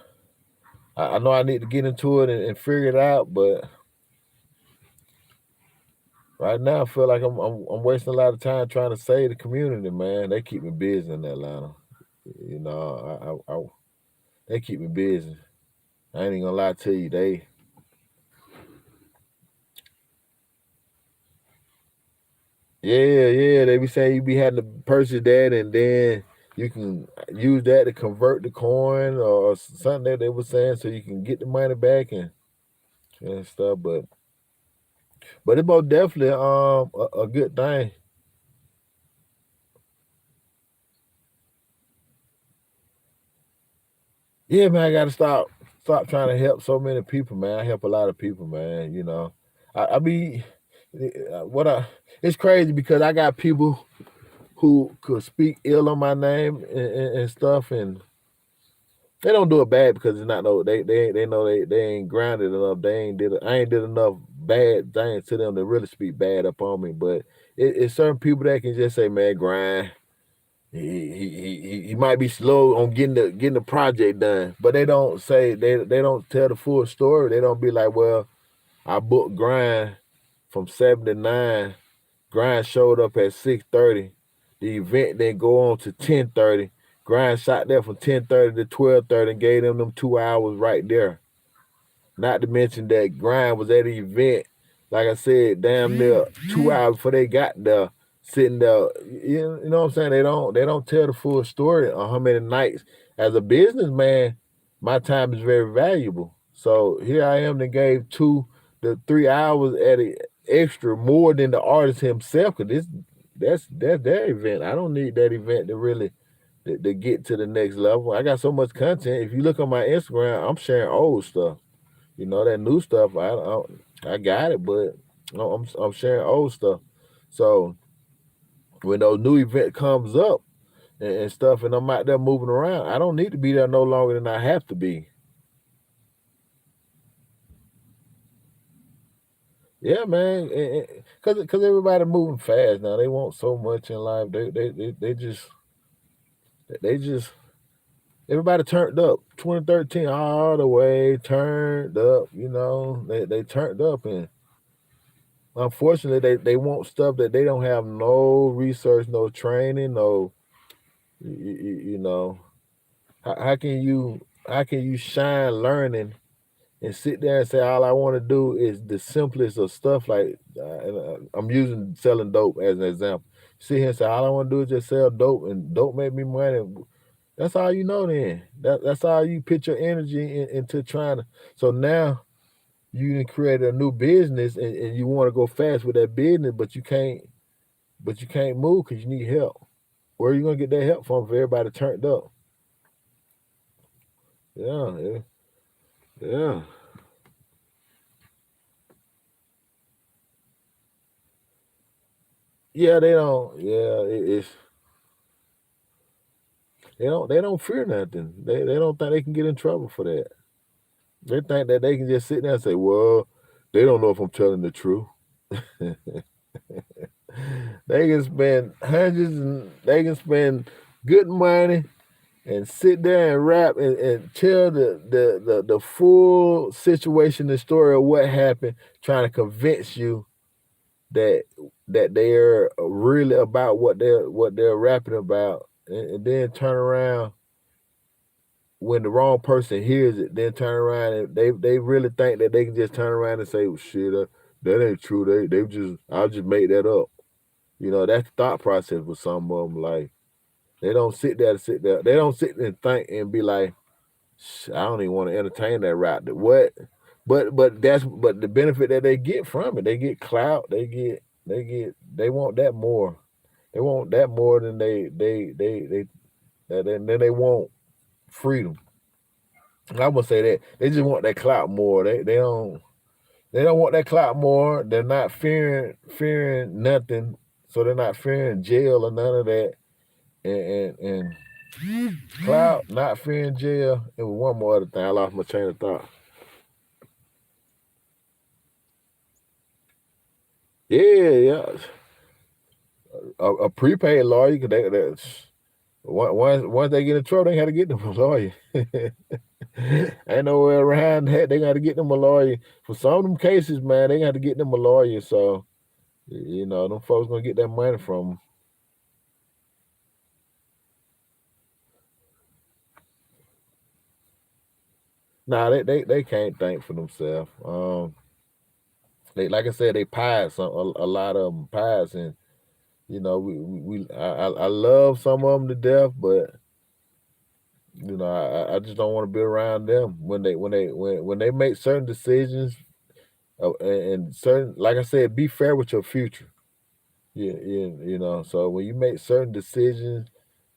I know I need to get into it and figure it out, but right now I feel like I'm wasting a lot of time trying to save the community, man. They keep me busy in Atlanta. You know, they keep me busy. I ain't even gonna lie to you. Yeah, they be saying you be having to purchase that, and then you can use that to convert the coin or something that they were saying, so you can get the money back and stuff. But it's most definitely a good thing. Yeah, man, I gotta stop trying to help so many people, man. I help a lot of people, man. You know, I be what I. It's crazy because I got people who could speak ill on my name and stuff, and they don't do it bad because it's not no. They know they ain't grounded enough. I ain't did enough bad things to them to really speak bad up on me. But it's certain people that can just say, man, grind. He might be slow on getting the project done, but they don't say they don't tell the full story. They don't be like, well, I booked Grind from 7 to 9. Grind showed up at 6:30. The event then go on to 10:30. Grind shot there from 10:30 to 12:30 and gave them 2 hours right there. Not to mention that Grind was at the event, like I said, damn near 2 hours before they got there, sitting there. You know what I'm saying? They don't tell the full story on how many nights. As a businessman, my time is very valuable. So here I am that gave 2 to 3 hours at it extra more than the artist himself. Cause that's their event. I don't need that event to really to get to the next level. I got so much content. If you look on my Instagram, I'm sharing old stuff. You know that new stuff, I got it, but no, I'm sharing old stuff. So when those new event comes up and stuff, and I'm out there moving around, I don't need to be there no longer than I have to be. Yeah, man, because everybody moving fast now. They want so much in life. They just everybody turned up. 2013 all the way turned up. You know they turned up, and unfortunately, they want stuff that they don't have no research, no training, no. You know, how can you shine learning and sit there and say all I want to do is the simplest of stuff like I'm using selling dope as an example. Sit here and say all I want to do is just sell dope and dope make me money. That's all you know. Then that's all you put your energy into trying to. So now you can create a new business and you want to go fast with that business, but you can't. But you can't move because you need help. Where are you gonna get that help from if everybody turned up? Yeah, yeah, yeah. Yeah, they don't. Yeah, it's they don't fear nothing. They don't think they can get in trouble for that. They think that they can just sit there and say, "Well, they don't know if I'm telling the truth." They can spend hundreds and they can spend good money and sit there and rap and tell the full situation, the story of what happened, trying to convince you that they're really about what they're rapping about, and then turn around when the wrong person hears it, then turn around and they really think that they can just turn around and say, well, "Shit, that ain't true. They just I'll just make that up." You know, that's the thought process with some of them. Like they don't sit there to sit there. They don't sit there and think and be like, I don't even want to entertain that rap. What? But the benefit that they get from it, they get clout. They want that more. They want that more than then they want freedom. I would say that they just want that clout more. They don't. They don't want that clout more. They're not fearing nothing. So they're not fearing jail or none of that. And clout, not fearing jail. And one more other thing. I lost my train of thought. Yeah. A prepaid lawyer, cause once they get in trouble, they got to get them a lawyer. Ain't no way around that. They got to get them a lawyer. For some of them cases, man, they got to get them a lawyer. So, them folks gonna get that money from them. Nah, they can't think for themselves. They, like I said, they pies. A lot of them pies, and I love some of them to death, but I just don't want to be around them when they make certain decisions, and certain, like I said, be fair with your future. Yeah, so when you make certain decisions,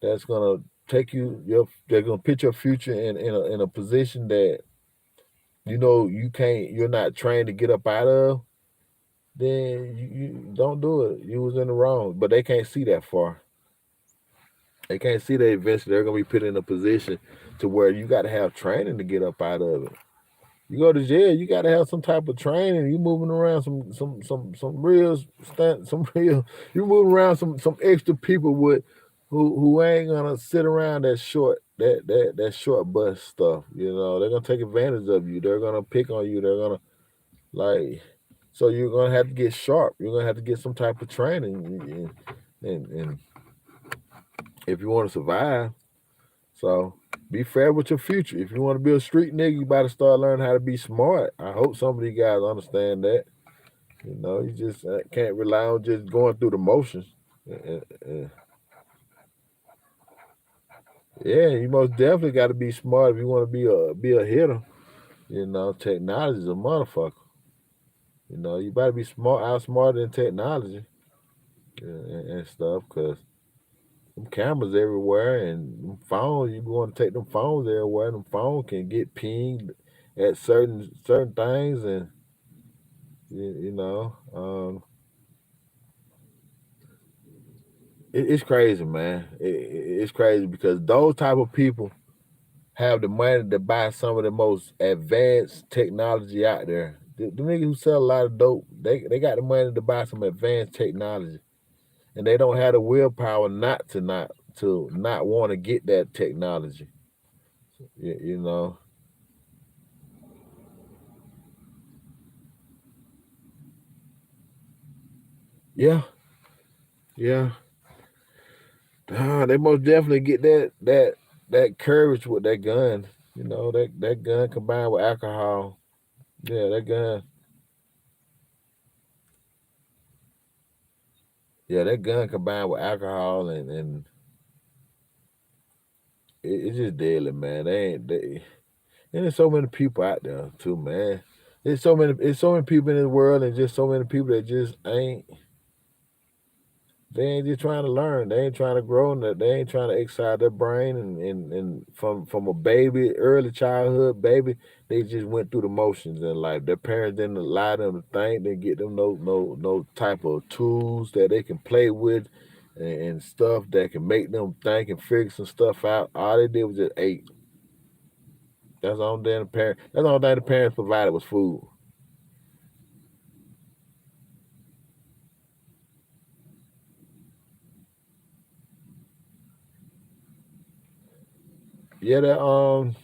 that's gonna they're gonna put your future in a position that you're not trained to get up out of. Then you don't do it. You was in the wrong, but they can't see that far. They can't see that eventually they're gonna be put in a position to where you got to have training to get up out of it. You go to jail, you got to have some type of training. You moving around some real stunt, some real. You moving around some extra people with who ain't gonna sit around that short bus stuff. They're gonna take advantage of you. They're gonna pick on you. They're gonna like. So you're gonna have to get sharp. You're gonna have to get some type of training, and if you want to survive. So be fair with your future. If you want to be a street nigga, you better start learning how to be smart. I hope some of these guys understand that. You just can't rely on just going through the motions. Yeah, you most definitely got to be smart if you want to be a hitter. Technology is a motherfucker. You better be smart, outsmarter than technology and stuff, because them cameras everywhere and them phones, you want to take them phones everywhere. Them phones can get pinged at certain things, and it's crazy, man. It's crazy because those type of people have the money to buy some of the most advanced technology out there. The niggas who sell a lot of dope, they got the money to buy some advanced technology, and they don't have the willpower not want to get that technology. You know. Yeah, yeah. They most definitely get that courage with that gun. That gun combined with alcohol. Yeah, that gun. Yeah, that gun combined with alcohol and it's just deadly, man. And there's so many people out there too, man. It's so many people in this world, and just so many people that just ain't. They ain't just trying to learn. They ain't trying to grow. They ain't trying to excite their brain. And from a baby, early childhood baby, they just went through the motions in life. Their parents didn't allow them to think. They get them no type of tools that they can play with and stuff that can make them think and figure some stuff out. All they did was just ate. That's the only thing the parents provided was food. Yeah, I'm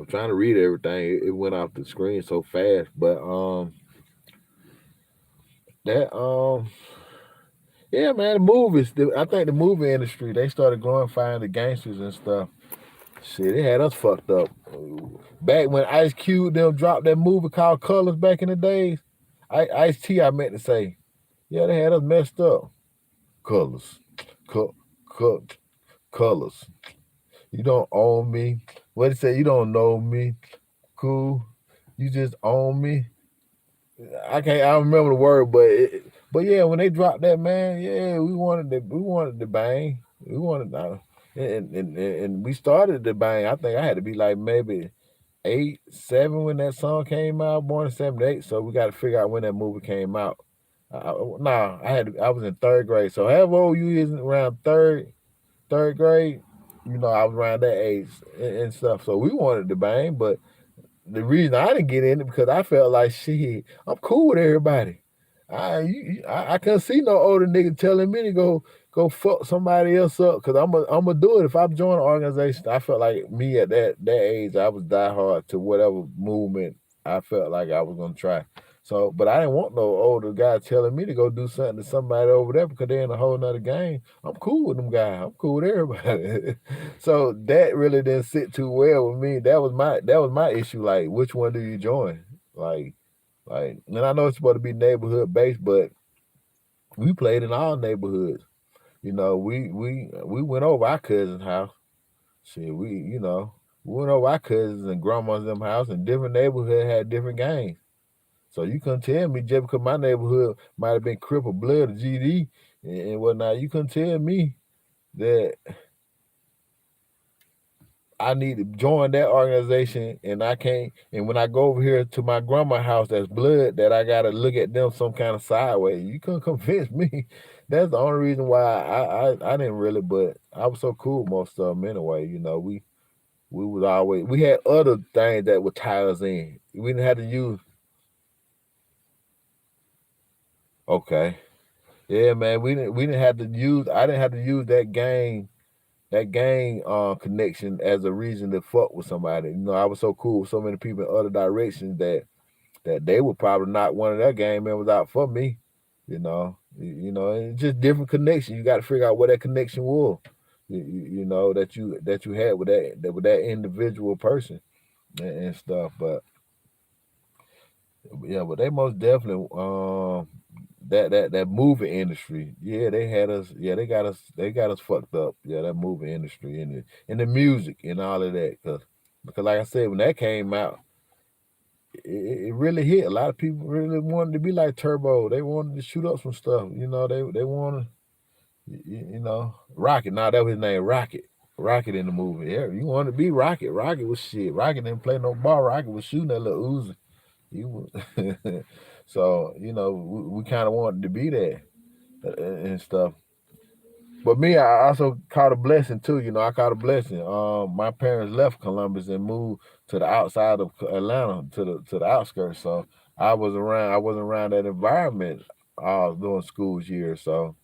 trying to read everything. It went off the screen so fast, but that yeah, man, the movies. I think the movie industry they started glorifying the gangsters and stuff. Shit, it had us fucked up. Back when Ice Cube them dropped that movie called Colors back in the days, Ice T I meant to say, yeah, they had us messed up. Colors, co- co- colors. You don't own me. What it say? You don't know me. Cool. You just own me. I don't remember the word, but yeah, when they dropped that, man, yeah, we wanted the bang, we wanted and we started the bang. I think I had to be like maybe 8, 7 when that song came out. Born in 78, so we got to figure out when that movie came out. Nah, I was in 3rd grade. So however old you is, around third grade, you know, I was around that age and stuff. So we wanted to bang, but the reason I didn't get in it because I felt like shit. I'm cool with everybody. I can't see no older nigga telling me to go fuck somebody else up because I'm gonna do it if I join an organization. I felt like me at that age, I was die hard to whatever movement I felt like I was gonna try. So, but I didn't want no older guy telling me to go do something to somebody over there because they're in a whole nother game. I'm cool with them guys. I'm cool with everybody. So that really didn't sit too well with me. That was my issue. Like, which one do you join? Like, and I know it's supposed to be neighborhood based, but we played in all neighborhoods. You know, we went over our cousin's house. Shit, we went over our cousins and grandma's them house, and different neighborhood had different gangs. So you couldn't tell me just because my neighborhood might have been Crip or Blood or GD and whatnot. You couldn't tell me that I need to join that organization and I can't. And when I go over here to my grandma's house, that's Blood, that I gotta look at them some kind of sideways. You couldn't convince me. That's the only reason why I didn't really. But I was so cool most of them anyway. You know, we was always we had other things that would tie us in. We didn't have to use. Okay. Yeah, man, we didn't have to use. I didn't have to use that gang connection as a reason to fuck with somebody. You know, I was so cool with so many people in other directions that they would probably knock one of their gang members out for me. You know, and it's just different connection. You got to figure out what that connection was. You know that you had with that individual person and stuff. But yeah, but they most definitely that movie industry. Yeah, they had us. Yeah, they got us fucked up. Yeah, that movie industry and the music and all of that. Because like I said, when that came out, it really hit. A lot of people really wanted to be like Turbo. They wanted to shoot up some stuff. You know, they wanted, Rocket. Now that was his name, Rocket. Rocket in the movie. Yeah, you wanted to be Rocket. Rocket was shit. Rocket didn't play no ball. Rocket was shooting that little Uzi. He was. So we kind of wanted to be there and stuff. But me, I also caught a blessing too. I caught a blessing. My parents left Columbus and moved to the outside of Atlanta, to the outskirts. So I was around. I wasn't around that environment during school years. So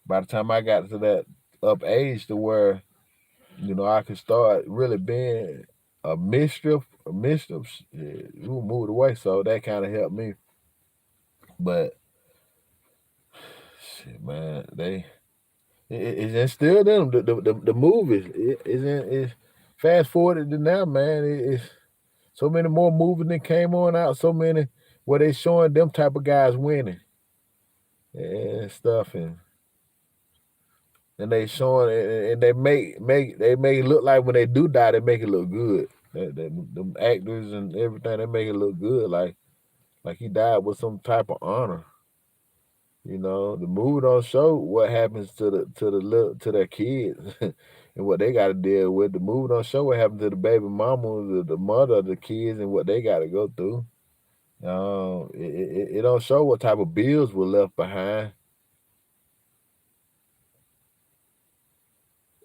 by the time I got to that up age to where I could start really being a mischief, yeah, we moved away. So that kind of helped me. But shit, man, it's still them. The movies. It's fast forwarded to now, man. It's so many more movies that came on out. So many where they showing them type of guys winning and stuff, and they showing and they make it look like when they do die, they make it look good. Them actors and everything, they make it look good, like he died with some type of honor. The movie don't show what happens to their kids and what they got to deal with. The movie don't show what happened to the baby mama, the mother of the kids, and what they got to go through. It don't show what type of bills were left behind.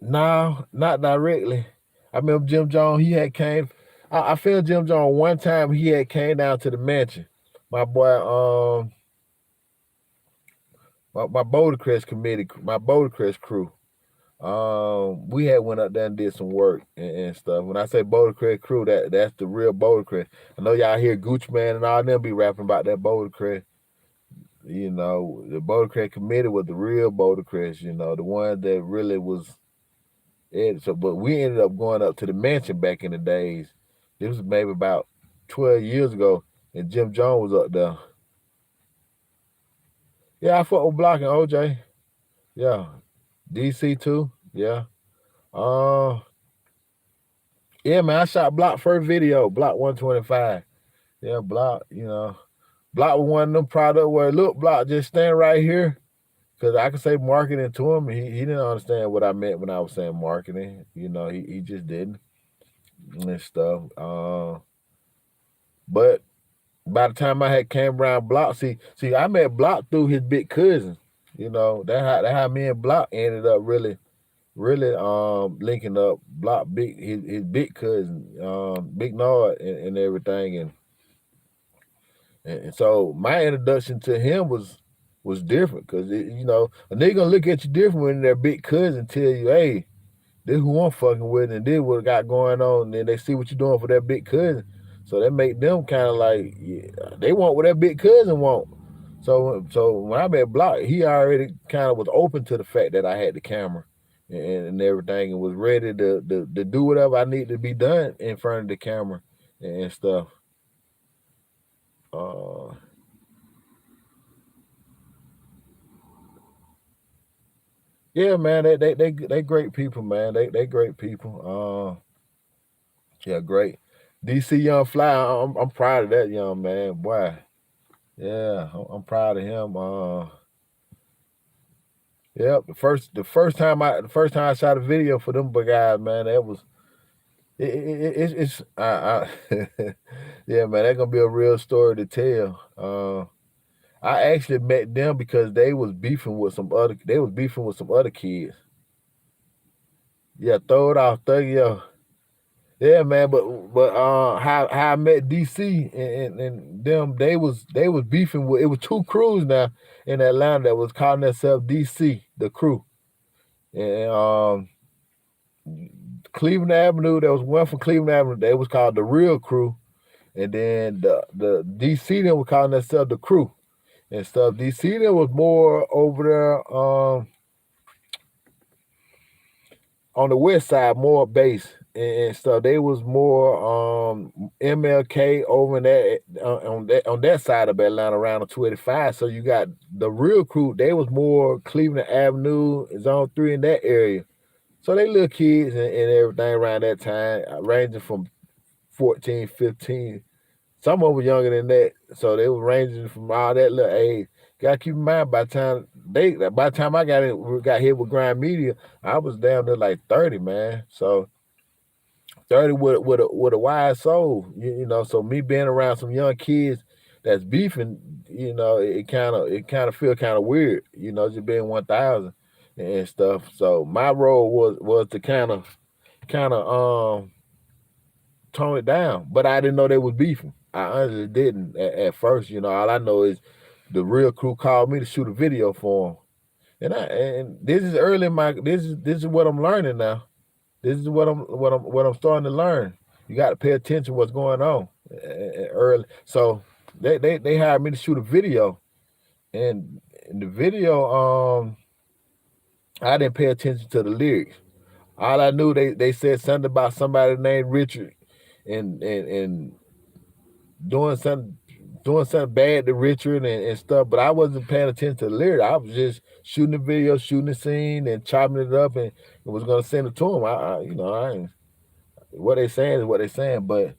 No, not directly. I remember Jim Jones. He had came. I feel Jim Jones one time. He had came down to the mansion. My boy, my Boulder Crest committee, my Boulder Crest crew. We had went up there and did some work and stuff. When I say Boulder Crest crew, that's the real Boulder Crest. I know y'all hear Gucci Man and all them be rapping about that Boulder Crest. The Boulder Crest committee was the real Boulder Crest. The one that really was it. So, but we ended up going up to the mansion back in the days. This was maybe about 12 years ago, and Jim Jones was up there. Yeah, I fuck with Block and OJ. Yeah, DC too. Yeah. Uh, yeah, man. I shot Block first video, Block 125. Yeah, Block. Block was one of them product where look, Block just stand right here. Cause I could say marketing to him. He didn't understand what I meant when I was saying marketing. He just didn't and stuff. But by the time I had came around Block, see, I met Block through his big cousin. You know, that how me and Block ended up really linking up. Block big his big cousin, Big Nord and everything, and so my introduction to him was different because you know a nigga gonna look at you different when their big cousin tell you, hey, this who I'm fucking with, and this what I got going on, and then they see what you're doing for their big cousin, so that make them kind of like, yeah, they want what their big cousin want. So when I met Block, he already kind of was open to the fact that I had the camera and everything, and was ready to do whatever I need to be done in front of the camera and stuff. Yeah, man, they great people, man. They great people. Yeah, great. DC Young Fly, I'm proud of that young man, boy. Yeah, I'm proud of him. Yeah, the first time I shot a video for them big guys, man, that was it's yeah, man, that's gonna be a real story to tell. I actually met them because they was beefing with some other kids. Yeah, throw it off, Thuggy. Yeah, man, but how I met DC and them, they was beefing with, it was two crews now in Atlanta that was calling themselves DC, the crew. And Cleveland Avenue, there was one from Cleveland Avenue, they was called the Real Crew. And then the DC then was calling themselves the Crew and stuff. DC then was more over there on the west side, more base and stuff. They was more MLK over in that on that side of Atlanta around the 285. So you got the Real Crew. They was more Cleveland Avenue, Zone 3 in that area. So they little kids and everything around that time, ranging from 14, 15. Some of them were younger than that. So they were ranging from all that little age. Gotta keep in mind by the time I got hit with Grind Media, I was down to like 30, man. So 30 with a wide soul, you know. So me being around some young kids that's beefing, you know, it kind of feel kind of weird, you know, just being 1,000 and stuff. So my role was to kind of tone it down, but I didn't know they was beefing. I honestly didn't at first. You know, all I know is the Real Crew called me to shoot a video for them, and this is early in my this is what I'm learning now. This is what I'm starting to learn. You got to pay attention to what's going on early. So they hired me to shoot a video, and in the video, I didn't pay attention to the lyrics. All I knew, they said something about somebody named Richard, and doing something bad to Richard and stuff, but I wasn't paying attention to the lyrics. I was just shooting the video, shooting the scene, and chopping it up, and was gonna send it to them. What they saying is what they saying, but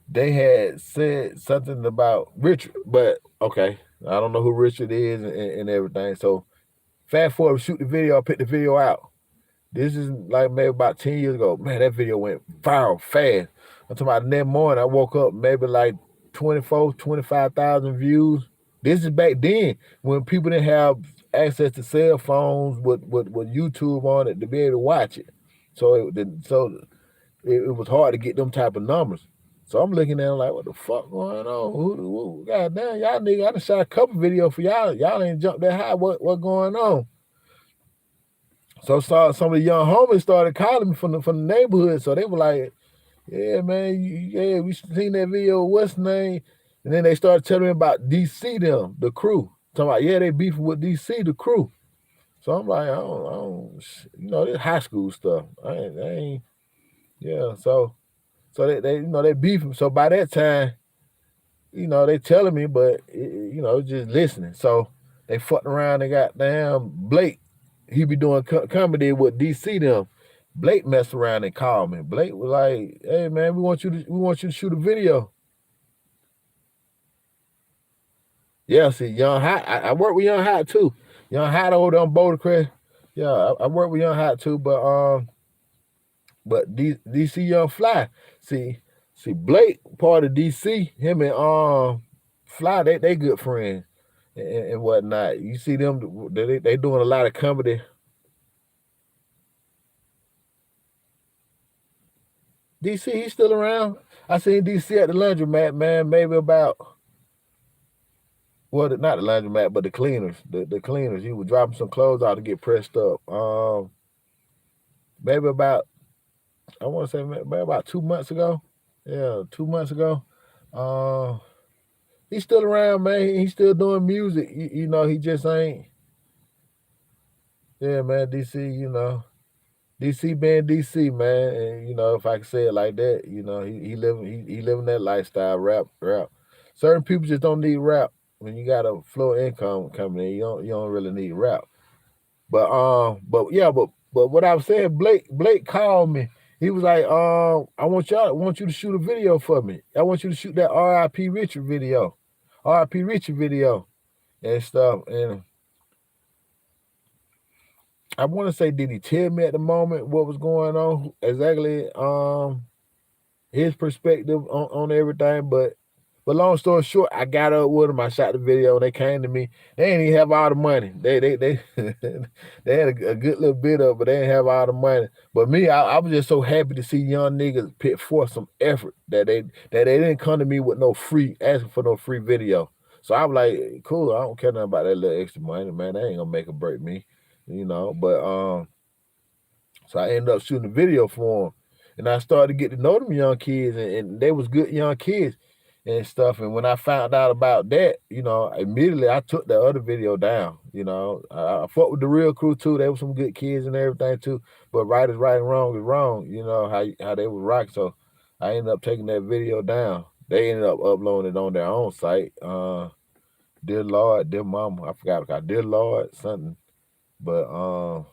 they had said something about Richard. But okay, I don't know who Richard is and everything. So fast forward, shoot the video, pick the video out. This is like maybe about 10 years ago. Man, that video went viral fast. I'm talking about the next morning, I woke up maybe like 24, 25,000 views. This is back then when people didn't have access to cell phones with YouTube on it to be able to watch it. So it was hard to get them type of numbers. So I'm looking at it like, what the fuck going on? God damn, y'all nigga, I done shot a couple videos for y'all. Y'all ain't jumped that high. What going on? So some of the young homies started calling me from the neighborhood. So they were like, yeah, man, yeah, we seen that video, what's name? And then they started telling me about DC them, the crew. Talking about, yeah, they beefing with DC, the crew. So I'm like, I don't you know, this high school stuff. I ain't yeah. So they you know, they beefing. So by that time, you know, they telling me, but you know, just listening. So they fucked around. They got damn Blake. He be doing comedy with DC them. Blake messed around and called me. Blake was like, "Hey man, we want you to shoot a video." Yeah, see, Young Hot. I work with Young Hot too. Young Hot over there on Boulder Crest. Yeah, I work with Young Hot too, but DC Young Fly. See, See, Blake, part of DC, him and Fly, they good friends and whatnot. You see them, they doing a lot of comedy. DC, he's still around. I seen DC at the laundromat, man, maybe about, well, not the laundromat, but the cleaners. The cleaners. He was dropping some clothes out to get pressed up. Maybe about, I want to say maybe about 2 months ago. Yeah, 2 months ago. He's still around, man. He's still doing music. You know, he just ain't. Yeah, man, DC, you know. DC being DC, man, and you know, if I can say it like that, you know, he living that lifestyle, rap. Certain people just don't need rap. When you got a flow of income coming in, you don't really need rap. But yeah, but what I was saying, Blake called me. He was like, I want you to shoot a video for me. I want you to shoot that R.I.P. Richard video, R.I.P. Richard video, and stuff. And I want to say, did he tell me at the moment what was going on exactly? His perspective on everything, but long story short, I got up with them. I shot the video. They came to me. They didn't even have all the money. They they had a good little bit of, but they didn't have all the money. But me, I was just so happy to see young niggas put forth some effort that they didn't come to me with no free, asking for no free video. So I was like, cool. I don't care nothing about that little extra money, man. That ain't gonna make or break me, you know. But so I ended up shooting a video for them, and I started to get to know them young kids, and they was good young kids and stuff. And when I found out about that, you know, immediately I took the other video down. You know, I fought with the real crew too. They were some good kids and everything too. But right is right and wrong is wrong. You know how they was rock. So I ended up taking that video down. They ended up uploading it on their own site. Dear Lord, dear Mama, I forgot about Dear Lord something. But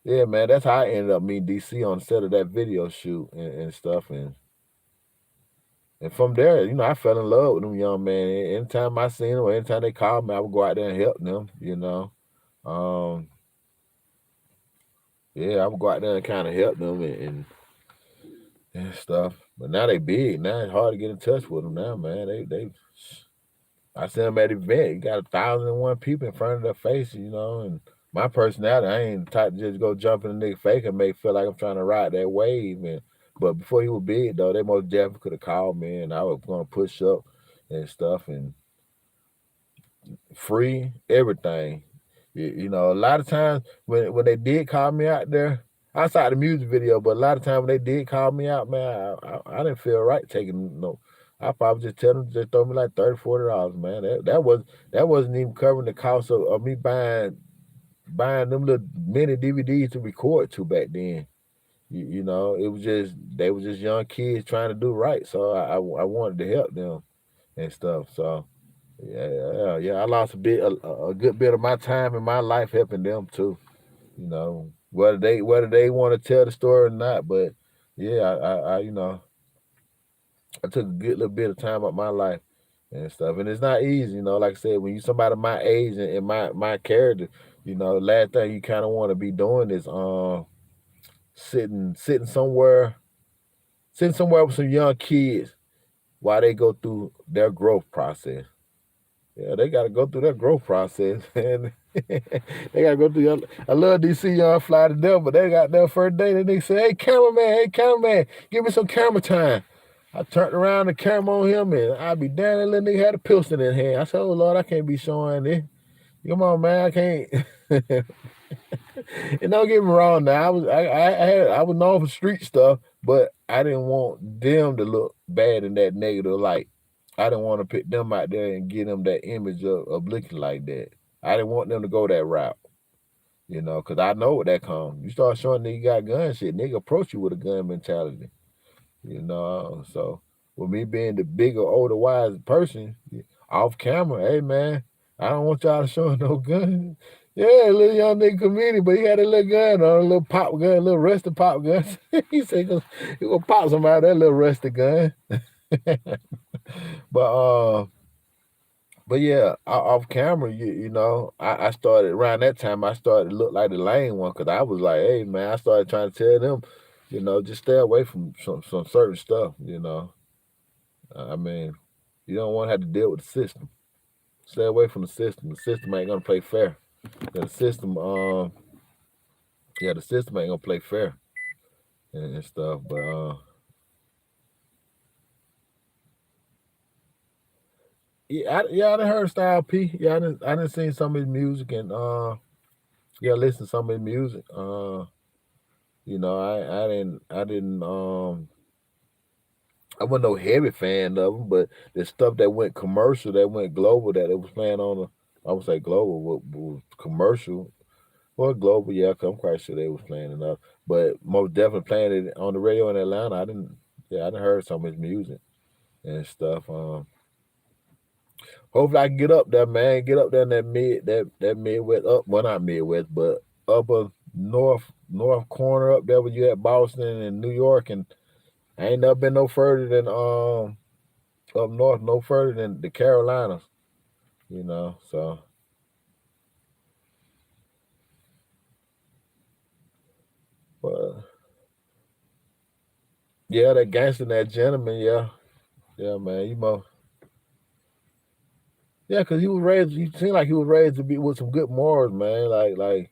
yeah, man, that's how I ended up meeting DC on the set of that video shoot and stuff. And from there, you know, I fell in love with them young man. Anytime I seen them, or anytime they called me, I would go out there and help them, you know. Yeah, I would go out there and kind of help them and stuff. But now they big. Now it's hard to get in touch with them now, man. I see them at event. You got 1,001 people in front of their face, you know, and my personality, I ain't the type to just go jump in a nigga fake and make feel like I'm trying to ride that wave. But before he was big though, they most definitely could have called me, and I was gonna push up and stuff, and free everything. You know, a lot of times when they did call me out there, outside the music video, but a lot of times when they did call me out, man, I didn't feel right taking no. I probably just tell them just throw me like $30, $40, man. That wasn't even covering the cost of me buying them little mini DVDs to record to back then. You know, it was just they were just young kids trying to do right. So I wanted to help them and stuff. So yeah. I lost a good bit of my time in my life helping them too. You know, whether they want to tell the story or not, but yeah, I you know, I took a good little bit of time of my life and stuff, and it's not easy. You know, like I said, when you somebody my age and my character, you know, last thing you kind of want to be doing is sitting somewhere with some young kids while they go through their growth process. Yeah, they got to go through their growth process, and they got to go through. I love DC Young Fly to death, but they got their first day, and they say, hey, cameraman, give me some camera time. I turned around the camera on him, and I be down that little nigga had a pistol in his hand. I said, oh, Lord, I can't be showing this. Come on, man, I can't. And don't get me wrong now, I was known for street stuff, but I didn't want them to look bad in that negative light. I didn't want to put them out there and give them that image of looking like that. I didn't want them to go that route, you know, because I know what that comes. You start showing nigga got gun shit, nigga approach you with a gun mentality, you know. So with me being the bigger, older, wise person, off camera, hey man, I don't want y'all to show no gun. Yeah, a little young nigga comedian, but he had a little gun on, a little pop gun, a little rusty pop gun. He said he gonna pop somebody that little rusty gun. But yeah, off camera, you know, I started around that time. I started to look like the lame one because I was like, hey man, I started trying to tell them, just stay away from some certain stuff. I mean, you don't want to have to deal with the system. Stay away from the system. The system ain't gonna play fair. The system, the system ain't gonna play fair and stuff. But I done heard Style P. Yeah, I done seen some of his music and listen to some of his music. I wasn't no heavy fan of them, but the stuff that went commercial, that went global, that it was playing on I would say global, was commercial. Well, global, yeah, 'cause I'm quite sure they was playing enough. But most definitely playing it on the radio in Atlanta. I didn't heard some of his music and stuff. Hopefully I can get up there, man. Get up there in that Midwest, well, not Midwest, but upper north corner up there where you at Boston and New York, and I ain't never been no further than up north, no further than the Carolinas. So but yeah, that gangster, that gentleman, yeah, man, yeah, cause he was raised. You seem like he was raised to be with some good morals, man. Like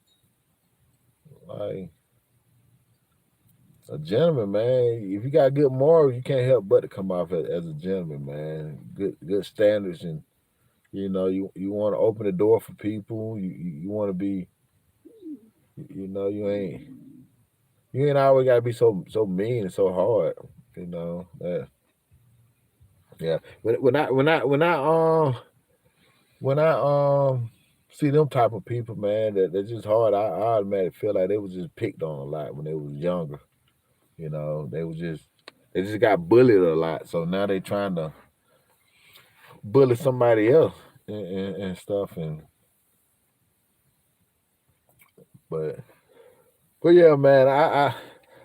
a gentleman, man. If you got good morals, you can't help but to come off as a gentleman, man. Good standards, and you want to open the door for people. You want to be, you ain't always got to be so mean and so hard. Yeah. When I see them type of people, man, they're just hard. I automatically feel like they was just picked on a lot when they was younger. They just got bullied a lot. So now they trying to bully somebody else and stuff. But yeah, man,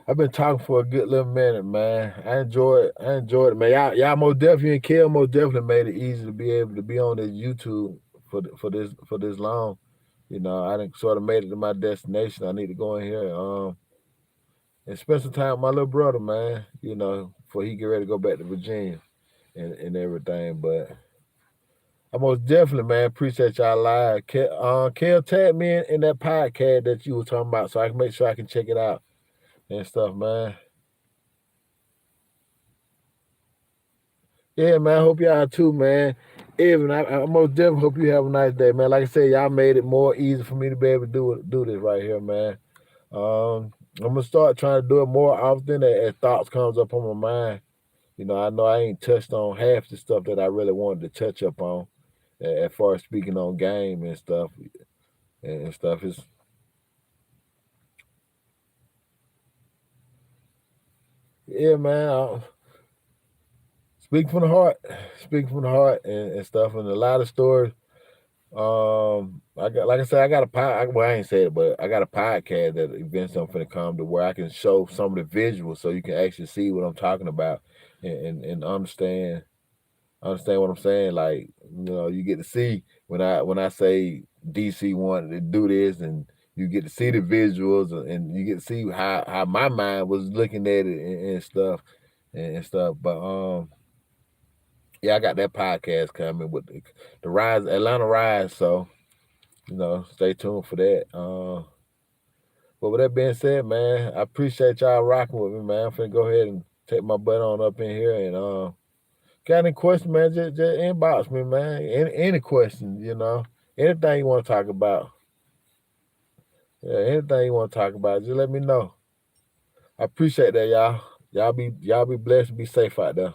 I've been talking for a good little minute, man. I enjoyed it, man. Y'all most definitely, and Kel most definitely made it easy to be able to be on this YouTube for this long. I done sort of made it to my destination. I need to go in here and spend some time with my little brother, man. Before he get ready to go back to Virginia and everything. But I most definitely, man, appreciate y'all live. Kel, tag me in that podcast that you were talking about, so I can make sure I can check it out and stuff, man. Yeah, man. I hope y'all too, man. Evan, I most definitely hope you have a nice day, man. Like I said, y'all made it more easy for me to be able to do this right here, man. I'm gonna start trying to do it more often as thoughts comes up on my mind. I know I ain't touched on half the stuff that I really wanted to touch up on, as far as speaking on game and stuff. And stuff is, yeah, man. Speaking from the heart and stuff, and a lot of stories. I got, like I said, I got a well, I ain't said it, but I got a podcast that eventually I'm gonna come to where I can show some of the visuals so you can actually see what I'm talking about and understand what I'm saying. Like, you get to see when I say DC wanted to do this, and you get to see the visuals, and you get to see how my mind was looking at it and stuff and stuff. But yeah, I got that podcast coming with the Rise, Atlanta Rise. So stay tuned for that. But with that being said, man, I appreciate y'all rocking with me, man. I'm finna go ahead and take my butt on up in here, and got any questions, man? Just inbox me, man. Any questions, anything you want to talk about. Yeah, anything you want to talk about, just let me know. I appreciate that, y'all. Y'all be blessed. Be safe out there.